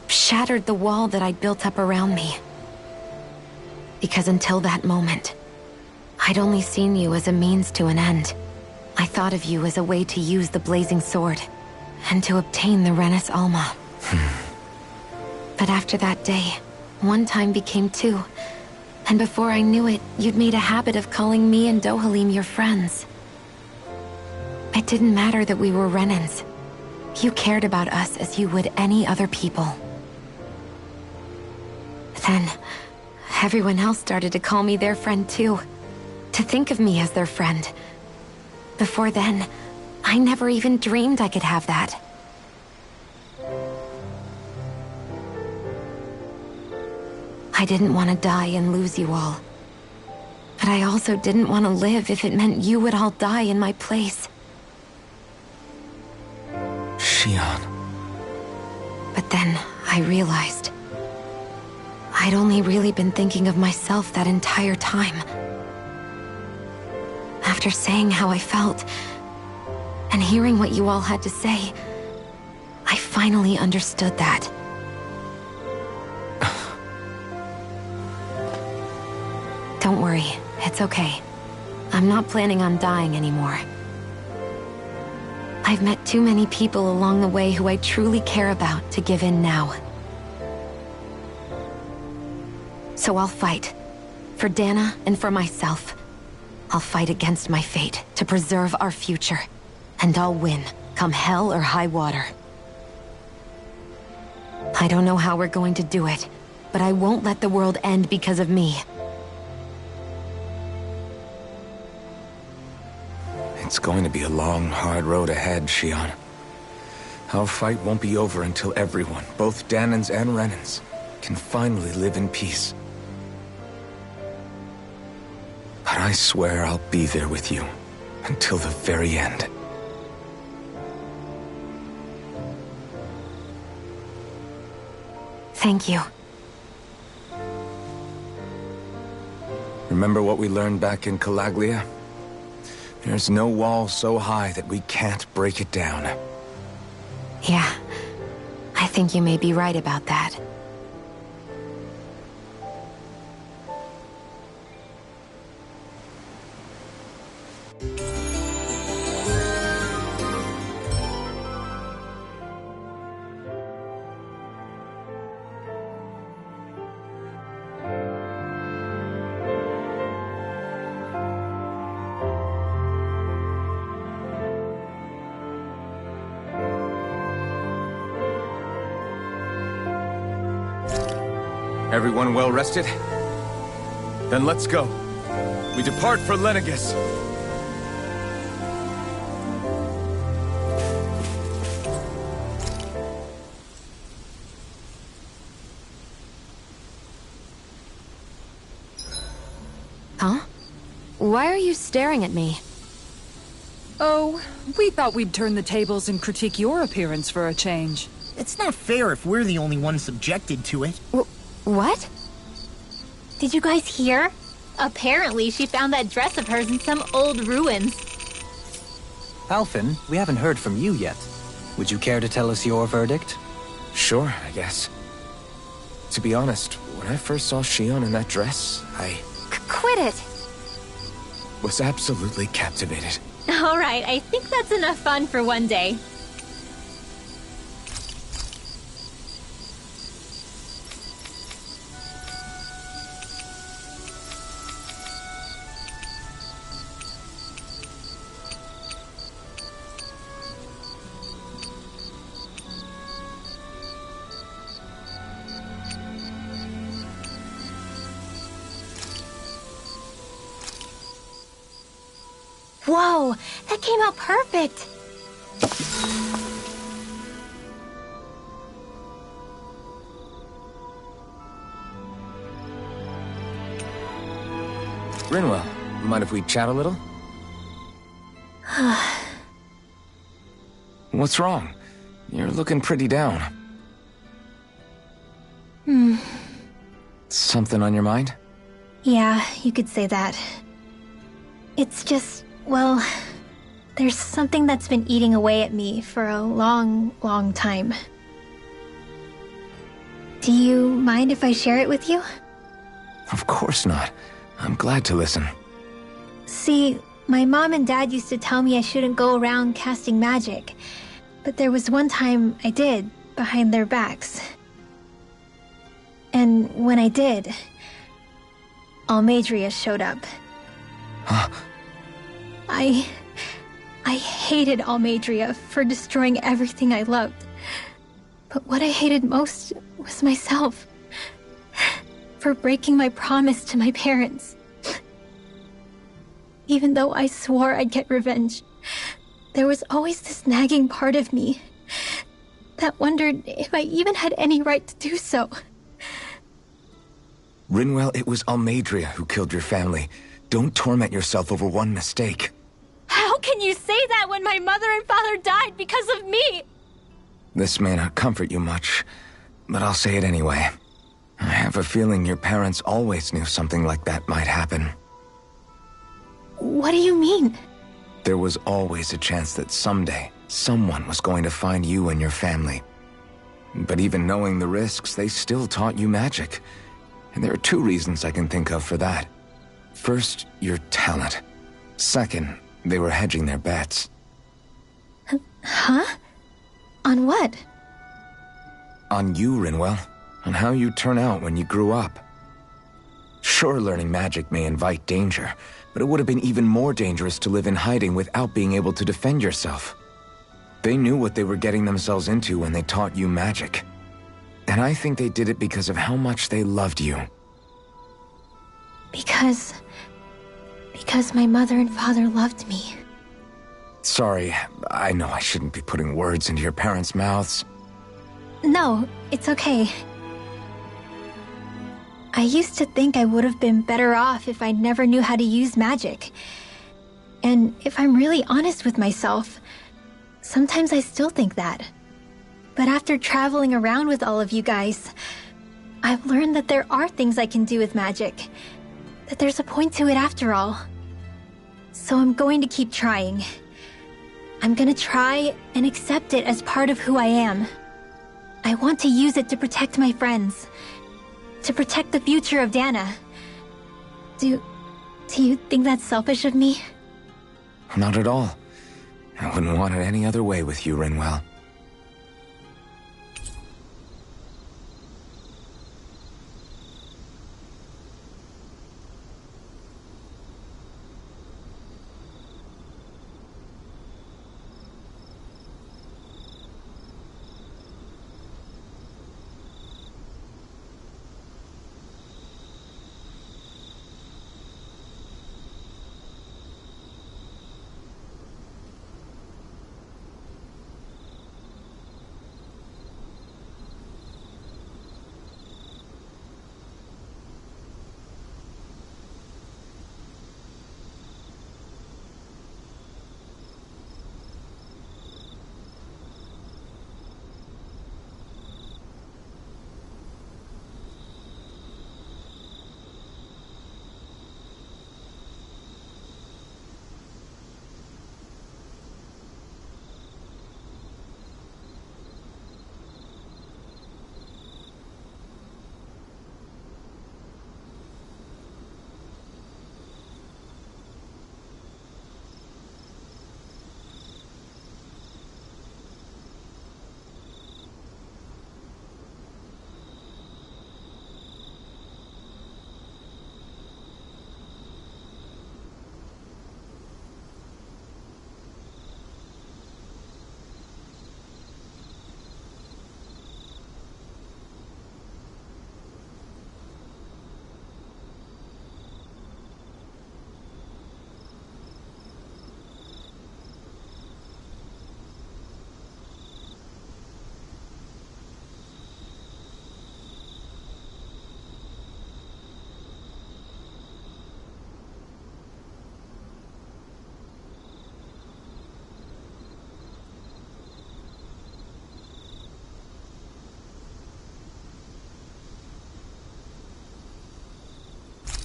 shattered the wall that I'd built up around me. Because until that moment, I'd only seen you as a means to an end. I thought of you as a way to use the Blazing Sword, and to obtain the Renis Alma. But after that day, one time became two, and before I knew it, you'd made a habit of calling me and Dohalim your friends. It didn't matter that we were Renans. You cared about us as you would any other people. Then, everyone else started to call me their friend too. To think of me as their friend. Before then, I never even dreamed I could have that. I didn't want to die and lose you all. But I also didn't want to live if it meant you would all die in my place. Shionne. But then I realized I'd only really been thinking of myself that entire time. After saying how I felt, and hearing what you all had to say, I finally understood that. Don't worry, it's okay. I'm not planning on dying anymore. I've met too many people along the way who I truly care about to give in now. So I'll fight. For Dana and for myself. I'll fight against my fate to preserve our future. And I'll win, come hell or high water. I don't know how we're going to do it, but I won't let the world end because of me. It's going to be a long, hard road ahead, Shion. Our fight won't be over until everyone, both Dahnans and Renans, can finally live in peace. But I swear I'll be there with you until the very end. Thank you. Remember what we learned back in Calaglia? There's no wall so high that we can't break it down. Yeah, I think you may be right about that. Everyone well rested? Then let's go. We depart for Lenegis. Huh? Why are you staring at me? Oh, we thought we'd turn the tables and critique your appearance for a change. It's not fair if we're the only ones subjected to it. What? Did you guys hear? Apparently, she found that dress of hers in some old ruins. Alphen, we haven't heard from you yet. Would you care to tell us your verdict? Sure, I guess. To be honest, when I first saw Shion in that dress, I Quit it! was absolutely captivated. Alright, I think that's enough fun for one day. Whoa, that came out perfect! Rinwell, mind if we chat a little? What's wrong? You're looking pretty down. Something on your mind? Yeah, you could say that. It's just, well, there's something that's been eating away at me for a long, long time. Do you mind if I share it with you? Of course not. I'm glad to listen. See, my mom and dad used to tell me I shouldn't go around casting magic. But there was one time I did, behind their backs. And when I did, Almeidrea showed up. Huh? I hated Almeidrea for destroying everything I loved. But what I hated most was myself. For breaking my promise to my parents. Even though I swore I'd get revenge, there was always this nagging part of me that wondered if I even had any right to do so. Rinwell, it was Almeidrea who killed your family. Don't torment yourself over one mistake. How can you say that when my mother and father died because of me? This may not comfort you much, but I'll say it anyway. I have a feeling your parents always knew something like that might happen. What do you mean? There was always a chance that someday, someone was going to find you and your family. But even knowing the risks, they still taught you magic. And there are two reasons I can think of for that. First, your talent. Second, they were hedging their bets. Huh? On what? On you, Rinwell. On how you turn out when you grew up. Sure, learning magic may invite danger, but it would have been even more dangerous to live in hiding without being able to defend yourself. They knew what they were getting themselves into when they taught you magic. And I think they did it because of how much they loved you. Because my mother and father loved me. Sorry, I know I shouldn't be putting words into your parents' mouths. No, it's okay. I used to think I would have been better off if I never knew how to use magic. And if I'm really honest with myself, sometimes I still think that. But after traveling around with all of you guys, I've learned that there are things I can do with magic. That there's a point to it after all. So I'm going to keep trying. I'm gonna try and accept it as part of who I am. I want to use it to protect my friends. To protect the future of Dana. Do you think that's selfish of me? Not at all. I wouldn't want it any other way with you, Rinwell.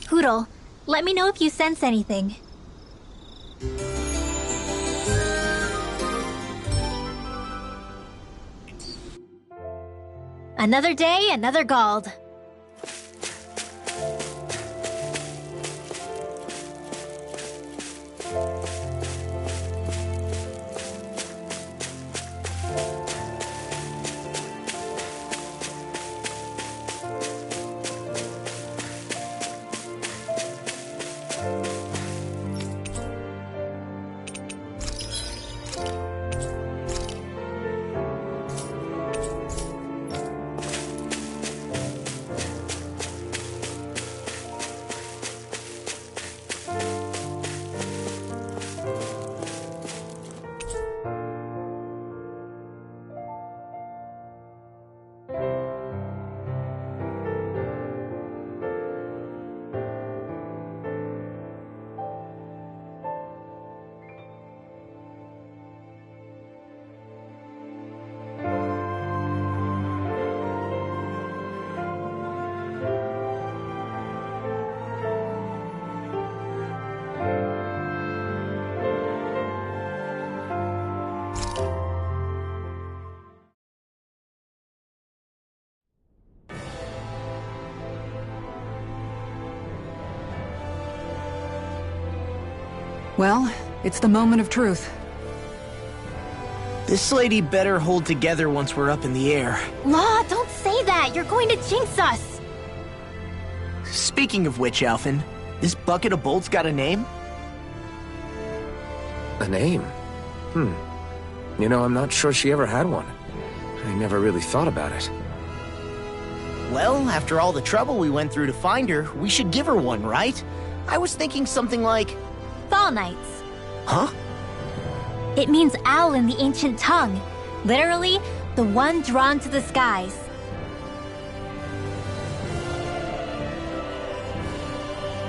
Hootle, let me know if you sense anything. Another day, another Gald. Well, it's the moment of truth. This lady better hold together once we're up in the air. Law, don't say that! You're going to jinx us! Speaking of which, Alphen, this bucket of bolts got a name? A name? You know, I'm not sure she ever had one. I never really thought about it. Well, after all the trouble we went through to find her, we should give her one, right? I was thinking something like... Fall Knights. Huh? It means owl in the ancient tongue. Literally, the one drawn to the skies.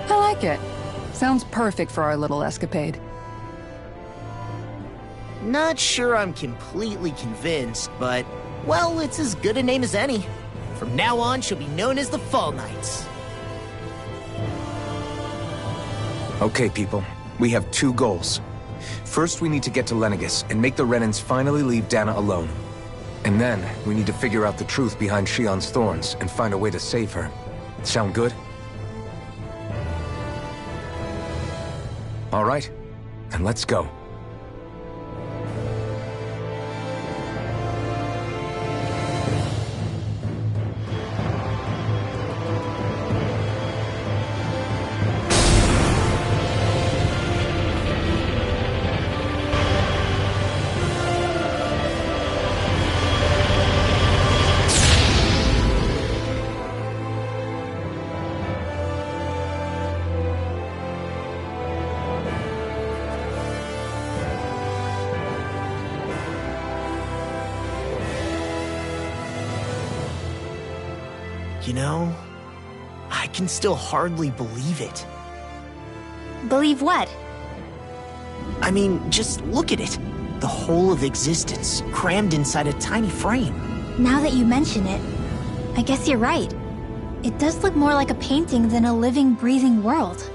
I like it. Sounds perfect for our little escapade. Not sure I'm completely convinced, but... well, it's as good a name as any. From now on, she'll be known as the Fall Knights. Okay, people. We have 2 goals. First, we need to get to Lenegis and make the Renans finally leave Dana alone. And then, we need to figure out the truth behind Shionne's thorns and find a way to save her. Sound good? All right, then let's go. You know, I can still hardly believe it. Believe what? I mean, just look at it. The whole of existence, crammed inside a tiny frame. Now that you mention it, I guess you're right. It does look more like a painting than a living, breathing world.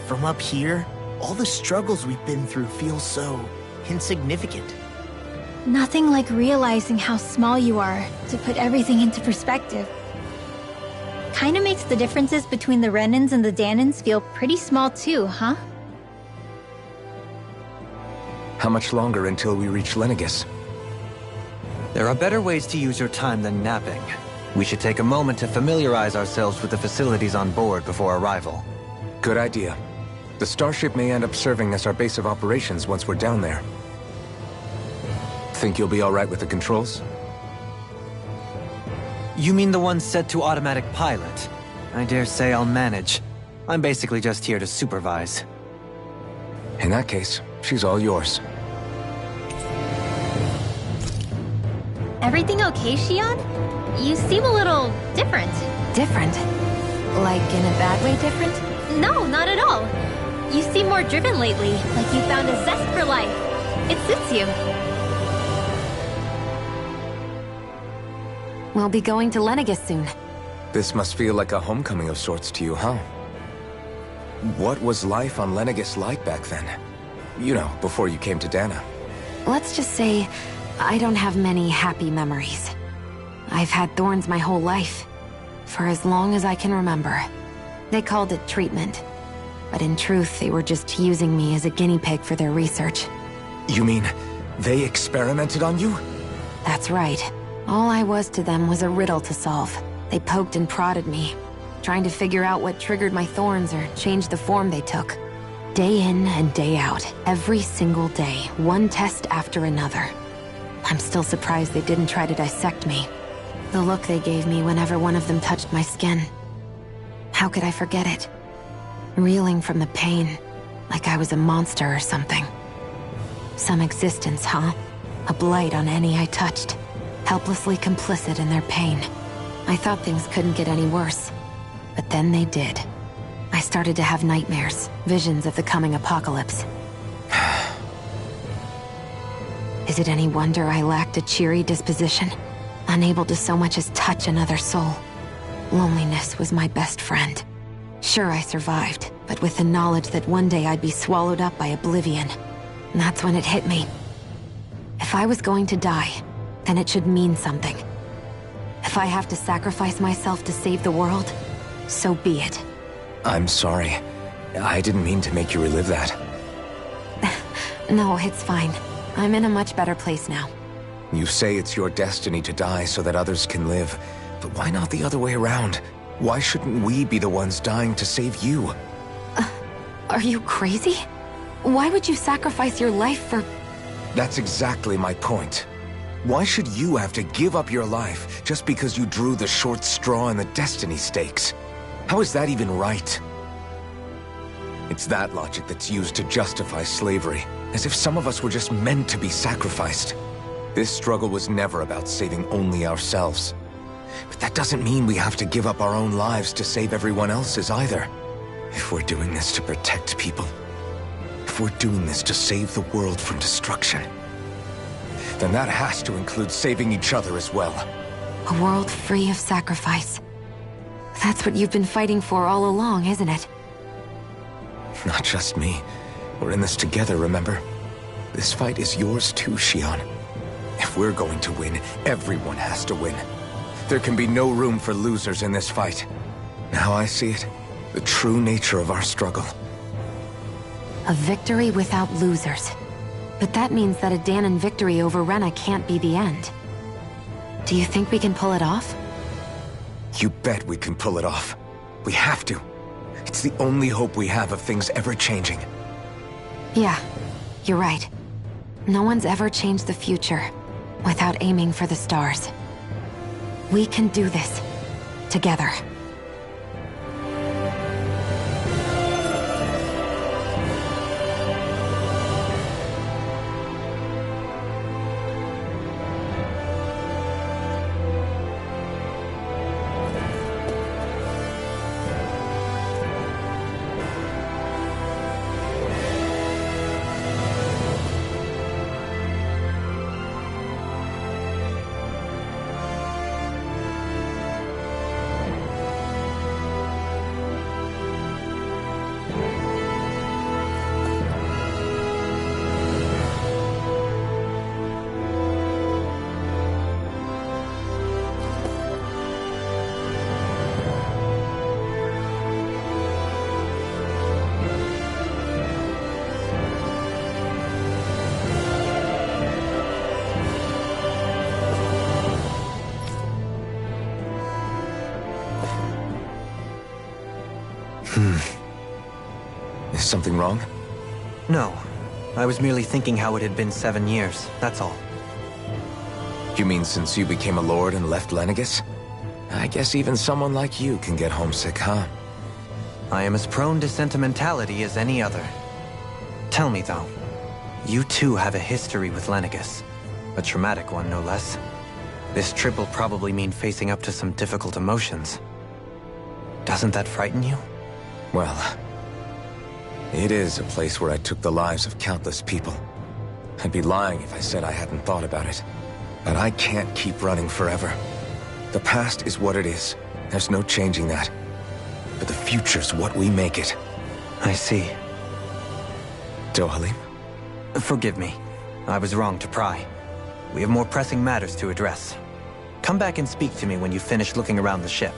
From up here, all the struggles we've been through feel so insignificant. Nothing like realizing how small you are to put everything into perspective. Kinda makes the differences between the Renans and the Danans feel pretty small too, huh? How much longer until we reach Lenegis? There are better ways to use your time than napping. We should take a moment to familiarize ourselves with the facilities on board before arrival. Good idea. The starship may end up serving as our base of operations once we're down there. Think you'll be all right with the controls? You mean the one set to automatic pilot? I dare say I'll manage. I'm basically just here to supervise. In that case, she's all yours. Everything okay, Shionne? You seem a little different. Different? Like in a bad way different? No, not at all. You seem more driven lately, like you found a zest for life. It suits you. We'll be going to Lenegis soon. This must feel like a homecoming of sorts to you, huh? What was life on Lenegis like back then? You know, before you came to Dana. Let's just say, I don't have many happy memories. I've had thorns my whole life, for as long as I can remember. They called it treatment, but in truth, they were just using me as a guinea pig for their research. You mean, they experimented on you? That's right. All I was to them was a riddle to solve. They poked and prodded me, trying to figure out what triggered my thorns or changed the form they took. Day in and day out, every single day, one test after another. I'm still surprised they didn't try to dissect me. The look they gave me whenever one of them touched my skin. How could I forget it? Reeling from the pain, like I was a monster or something. Some existence, huh? A blight on any I touched. Helplessly complicit in their pain. I thought things couldn't get any worse. But then they did. I started to have nightmares, visions of the coming apocalypse. Is it any wonder I lacked a cheery disposition? Unable to so much as touch another soul. Loneliness was my best friend. Sure, I survived, but with the knowledge that one day I'd be swallowed up by oblivion. And that's when it hit me. If I was going to die, then it should mean something. If I have to sacrifice myself to save the world, so be it. I'm sorry. I didn't mean to make you relive that. No, it's fine. I'm in a much better place now. You say it's your destiny to die so that others can live, but why not the other way around? Why shouldn't we be the ones dying to save you? Are you crazy? Why would you sacrifice your life for... That's exactly my point. Why should you have to give up your life just because you drew the short straw in the destiny stakes? How is that even right? It's that logic that's used to justify slavery, as if some of us were just meant to be sacrificed. This struggle was never about saving only ourselves. But that doesn't mean we have to give up our own lives to save everyone else's either. If we're doing this to protect people, if we're doing this to save the world from destruction, then that has to include saving each other as well. A world free of sacrifice. That's what you've been fighting for all along, isn't it? Not just me. We're in this together, remember? This fight is yours too, Shion. If we're going to win, everyone has to win. There can be no room for losers in this fight. Now I see it, the true nature of our struggle. A victory without losers. But that means that a Dahnan victory over Rena can't be the end. Do you think we can pull it off? You bet we can pull it off. We have to. It's the only hope we have of things ever changing. Yeah, you're right. No one's ever changed the future without aiming for the stars. We can do this. Together. Is something wrong? No. I was merely thinking how it had been 7 years, that's all. You mean since you became a lord and left Lenegis? I guess even someone like you can get homesick, huh? I am as prone to sentimentality as any other. Tell me, though, you too have a history with Lenegis. A traumatic one, no less. This trip will probably mean facing up to some difficult emotions. Doesn't that frighten you? Well, it is a place where I took the lives of countless people. I'd be lying if I said I hadn't thought about it. But I can't keep running forever. The past is what it is. There's no changing that. But the future's what we make it. I see. Dohalim? Forgive me. I was wrong to pry. We have more pressing matters to address. Come back and speak to me when you finish looking around the ship.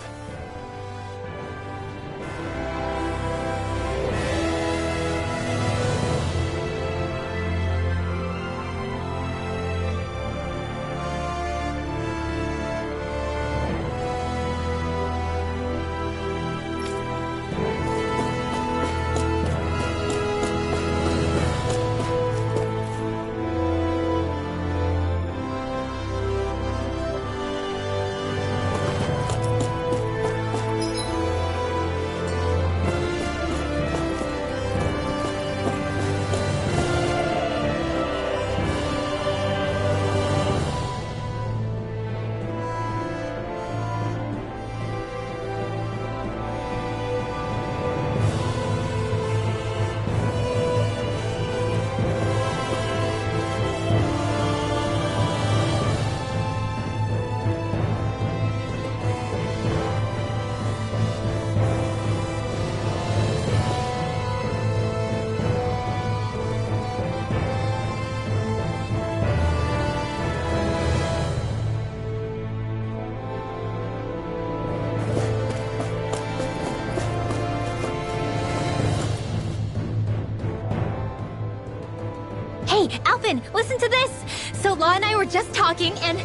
Hey, Alphen, listen to this! So Law and I were just talking and...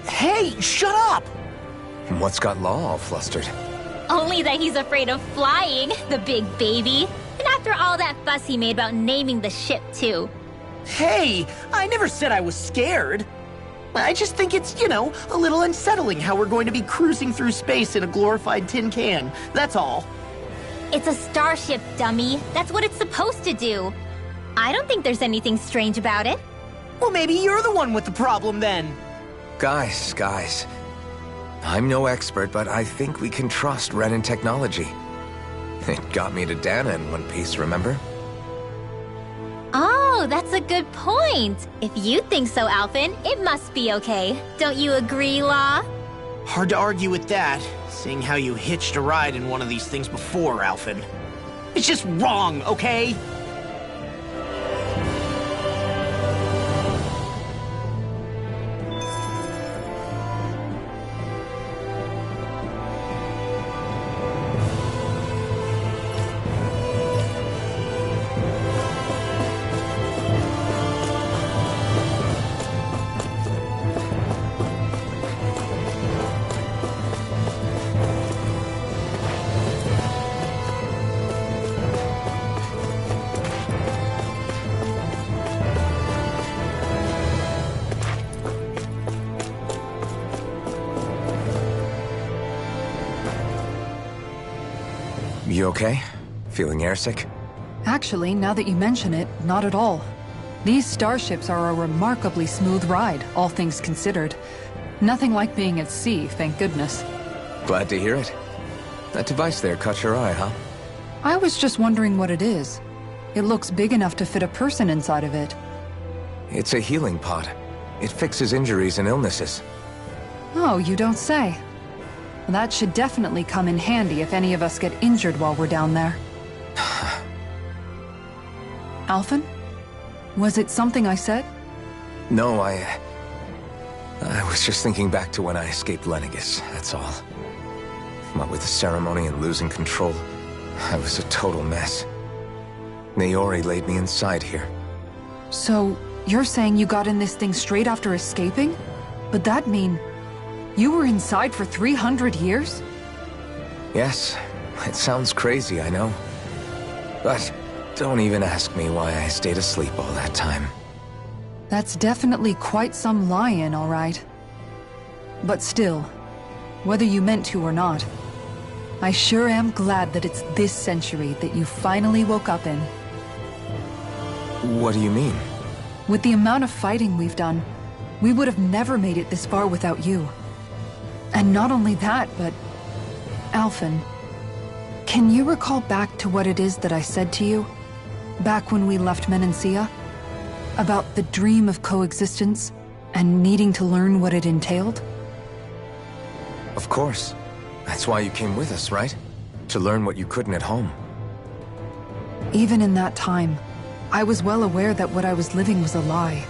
Hey, shut up! What's got Law all flustered? Only that he's afraid of flying, the big baby. And after all that fuss he made about naming the ship, too. Hey, I never said I was scared. I just think it's, a little unsettling how we're going to be cruising through space in a glorified tin can. That's all. It's a starship, dummy. That's what it's supposed to do. I don't think there's anything strange about it. Well, maybe you're the one with the problem then. Guys. I'm no expert, but I think we can trust Renan technology. It got me to Dana in one piece, remember? Oh, that's a good point. If you think so, Alphen, it must be okay. Don't you agree, Law? Hard to argue with that, seeing how you hitched a ride in one of these things before, Alphen. It's just wrong, okay? You okay? Feeling airsick? Actually, now that you mention it, not at all. These starships are a remarkably smooth ride, all things considered. Nothing like being at sea, thank goodness. Glad to hear it. That device there caught your eye, huh? I was just wondering what it is. It looks big enough to fit a person inside of it. It's a healing pod. It fixes injuries and illnesses. Oh, you don't say. That should definitely come in handy if any of us get injured while we're down there. Alphen? Was it something I said? No, I was just thinking back to when I escaped Lenegis, that's all. What with the ceremony and losing control, I was a total mess. Naori laid me inside here. So, you're saying you got in this thing straight after escaping? But that'd mean... you were inside for 300 years? Yes, it sounds crazy, I know. But don't even ask me why I stayed asleep all that time. That's definitely quite some lie-in, all right. But still, whether you meant to or not, I sure am glad that it's this century that you finally woke up in. What do you mean? With the amount of fighting we've done, we would have never made it this far without you. And not only that, but... Alphen, can you recall back to what it is that I said to you? Back when we left Menancia? About the dream of coexistence, and needing to learn what it entailed? Of course. That's why you came with us, right? To learn what you couldn't at home. Even in that time, I was well aware that what I was living was a lie.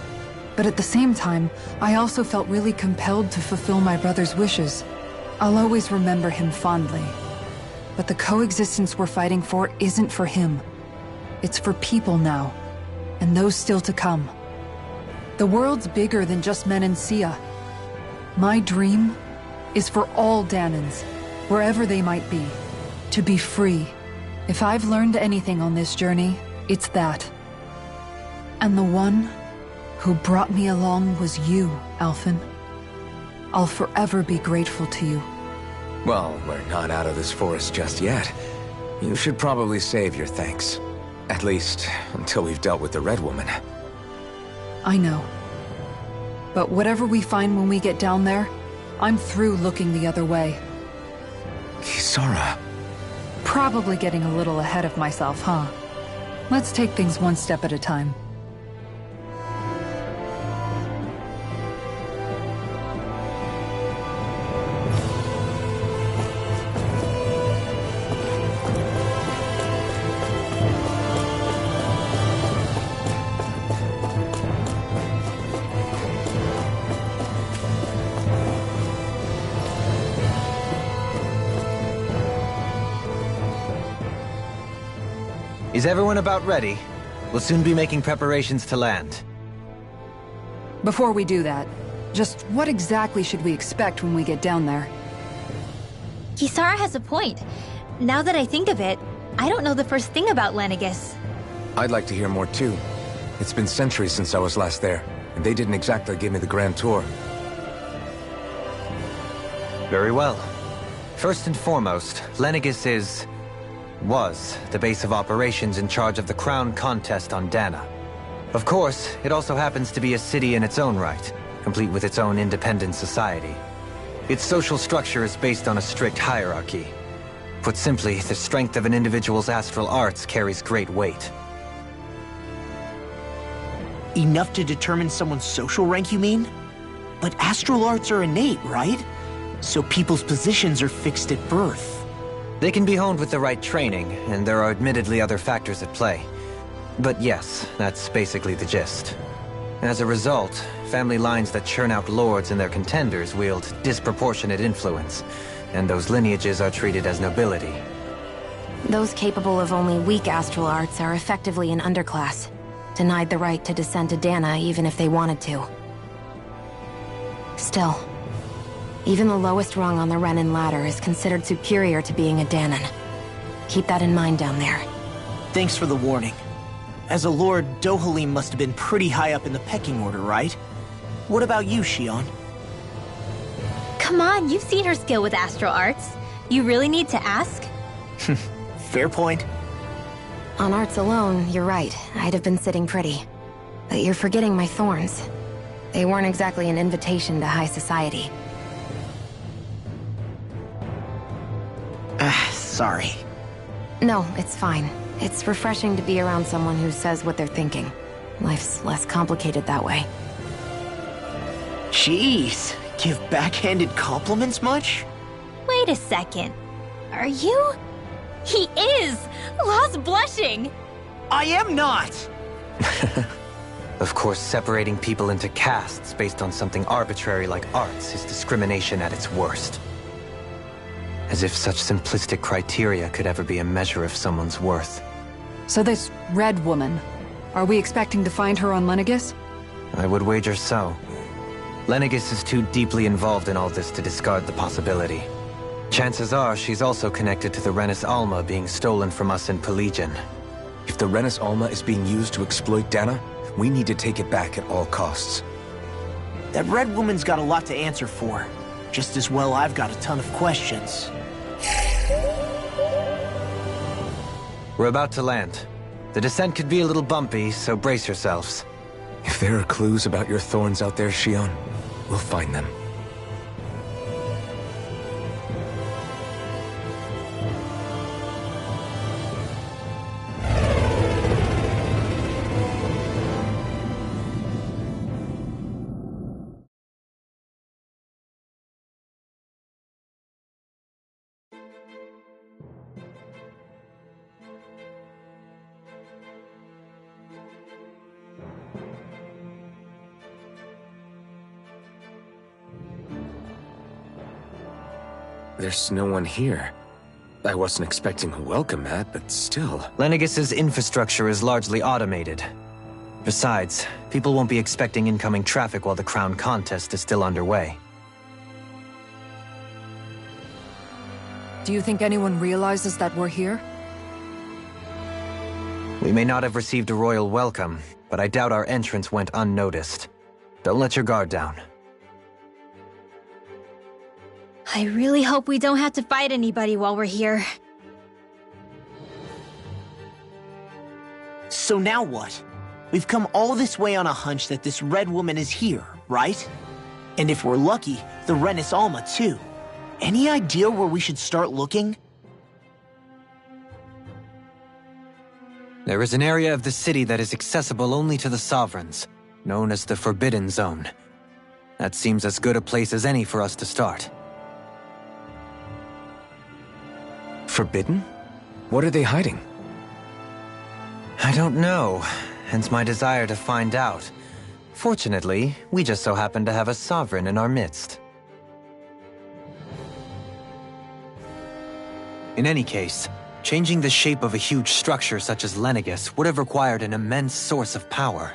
But at the same time, I also felt really compelled to fulfill my brother's wishes. I'll always remember him fondly. But the coexistence we're fighting for isn't for him. It's for people now, and those still to come. The world's bigger than just Menancia. My dream is for all Dahnans, wherever they might be, to be free. If I've learned anything on this journey, it's that. And the one who brought me along was you, Alphen. I'll forever be grateful to you. Well, we're not out of this forest just yet. You should probably save your thanks. At least, until we've dealt with the Red Woman. I know. But whatever we find when we get down there, I'm through looking the other way. Kisara. Probably getting a little ahead of myself, huh? Let's take things one step at a time. Is everyone about ready? We'll soon be making preparations to land. Before we do that, just what exactly should we expect when we get down there? Kisara has a point. Now that I think of it, I don't know the first thing about Lenegis. I'd like to hear more too. It's been centuries since I was last there, and they didn't exactly give me the grand tour. Very well. First and foremost, Lenegis was the base of operations in charge of the crown contest on Dana. Of course, it also happens to be a city in its own right, complete with its own independent society. Its social structure is based on a strict hierarchy. Put simply, the strength of an individual's astral arts carries great weight. Enough to determine someone's social rank, you mean? But astral arts are innate, right? So people's positions are fixed at birth. They can be honed with the right training, and there are admittedly other factors at play. But yes, that's basically the gist. As a result, family lines that churn out lords and their contenders wield disproportionate influence, and those lineages are treated as nobility. Those capable of only weak astral arts are effectively an underclass, denied the right to descend to Dana even if they wanted to. Still, even the lowest rung on the Renan ladder is considered superior to being a Danan. Keep that in mind down there. Thanks for the warning. As a lord, Dohalim must have been pretty high up in the pecking order, right? What about you, Shionne? Come on, you've seen her skill with astral arts. You really need to ask? Fair point. On arts alone, you're right. I'd have been sitting pretty. But you're forgetting my thorns. They weren't exactly an invitation to high society. Sorry. No, it's fine. It's refreshing to be around someone who says what they're thinking. Life's less complicated that way. Jeez, give backhanded compliments much? Wait a second. Are you? He is! Law's blushing! I am not! Of course, separating people into castes based on something arbitrary like arts is discrimination at its worst. As if such simplistic criteria could ever be a measure of someone's worth. So this Red Woman, are we expecting to find her on Lenegis? I would wager so. Lenegis is too deeply involved in all this to discard the possibility. Chances are she's also connected to the Renis Alma being stolen from us in Pelegion. If the Renis Alma is being used to exploit Dana, we need to take it back at all costs. That Red Woman's got a lot to answer for. Just as well I've got a ton of questions. We're about to land. The descent could be a little bumpy, so brace yourselves. If there are clues about your thorns out there, Shionne, we'll find them. There's no one here. I wasn't expecting a welcome mat, but still. Lenegis's infrastructure is largely automated. Besides, people won't be expecting incoming traffic while the crown contest is still underway. Do you think anyone realizes that we're here? We may not have received a royal welcome, but I doubt our entrance went unnoticed. Don't let your guard down. I really hope we don't have to fight anybody while we're here. So now what? We've come all this way on a hunch that this Red Woman is here, right? And if we're lucky, the Renis Alma too. Any idea where we should start looking? There is an area of the city that is accessible only to the Sovereigns, known as the Forbidden Zone. That seems as good a place as any for us to start. Forbidden? What are they hiding? I don't know, hence my desire to find out. Fortunately, we just so happen to have a Sovereign in our midst. In any case, changing the shape of a huge structure such as Lenegis would have required an immense source of power.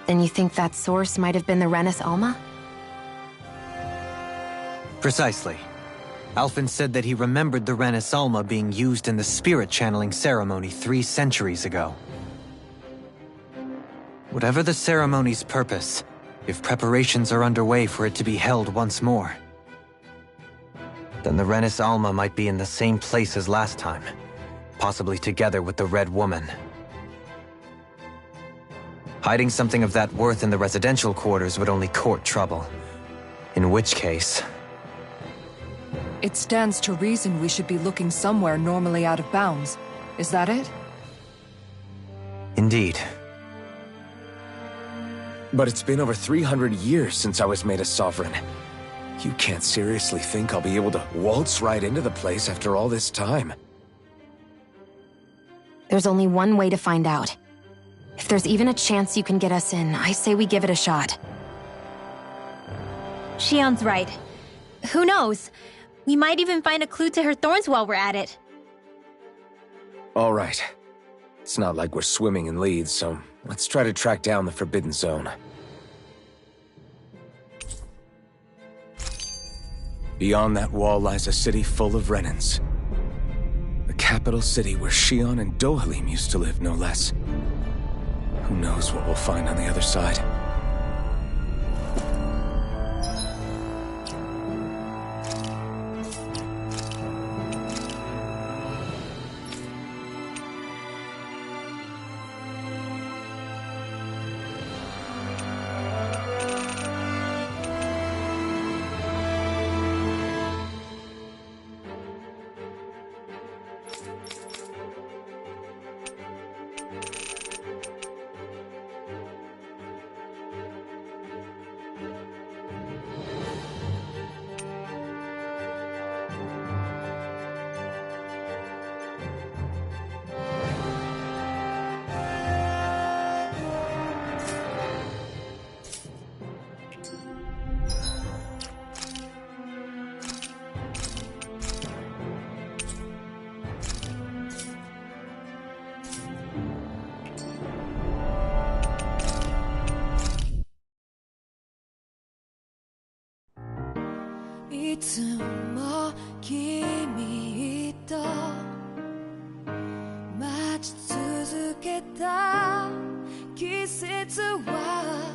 Then you think that source might have been the Renis Alma? Precisely. Alphen said that he remembered the Renis Alma being used in the spirit channeling ceremony 3 centuries ago. Whatever the ceremony's purpose, if preparations are underway for it to be held once more, then the Renis Alma might be in the same place as last time, possibly together with the Red Woman. Hiding something of that worth in the residential quarters would only court trouble. In which case... It stands to reason we should be looking somewhere normally out of bounds. Is that it? Indeed. But it's been over 300 years since I was made a sovereign. You can't seriously think I'll be able to waltz right into the place after all this time. There's only one way to find out. If there's even a chance you can get us in, I say we give it a shot. Shion's right. Who knows? We might even find a clue to her thorns while we're at it. All right. It's not like we're swimming in leads, so let's try to track down the Forbidden Zone. Beyond that wall lies a city full of Renans. The capital city where Shion and Dohalim used to live, no less. Who knows what we'll find on the other side?いつも君と待ち続けた季節は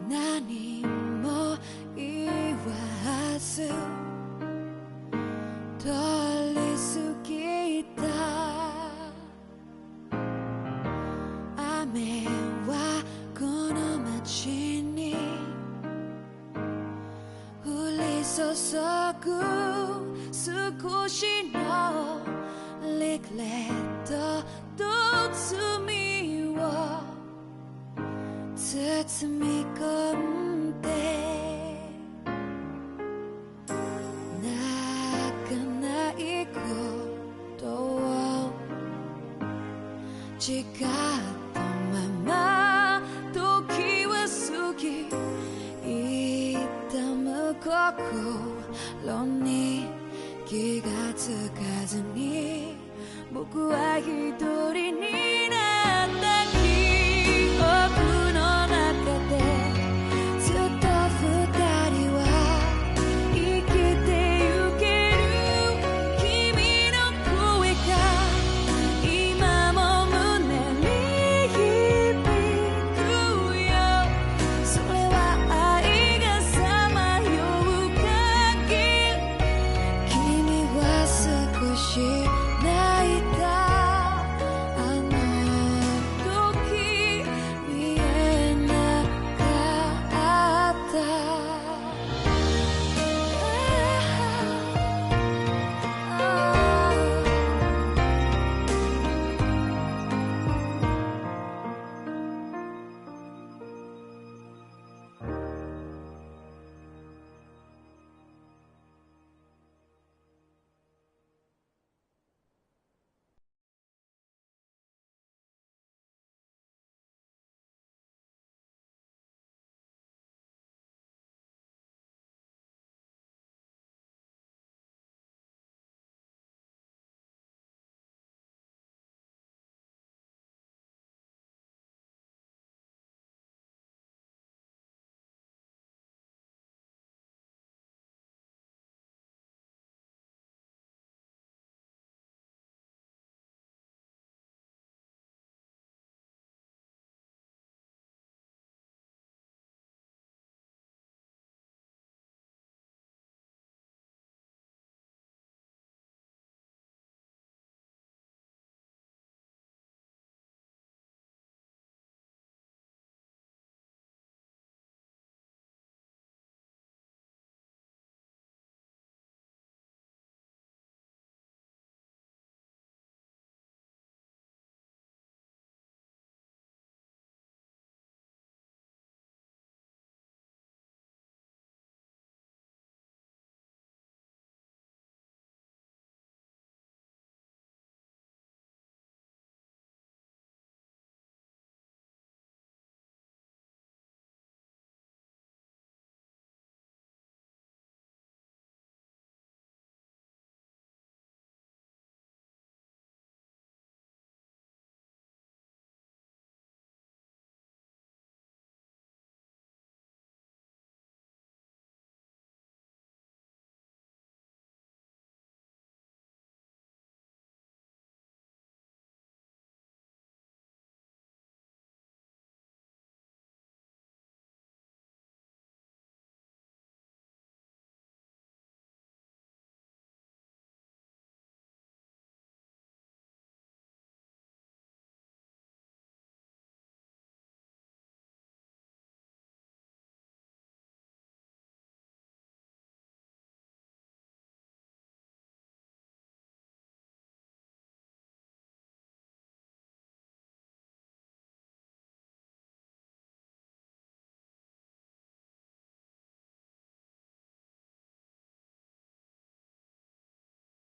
何も言わず通り過ぎた雨はこの街に注ぐ少しのリグレットと罪を包み込んで泣かないことを誓ったまま時は過ぎ痛む心に気がつかずに僕は一人に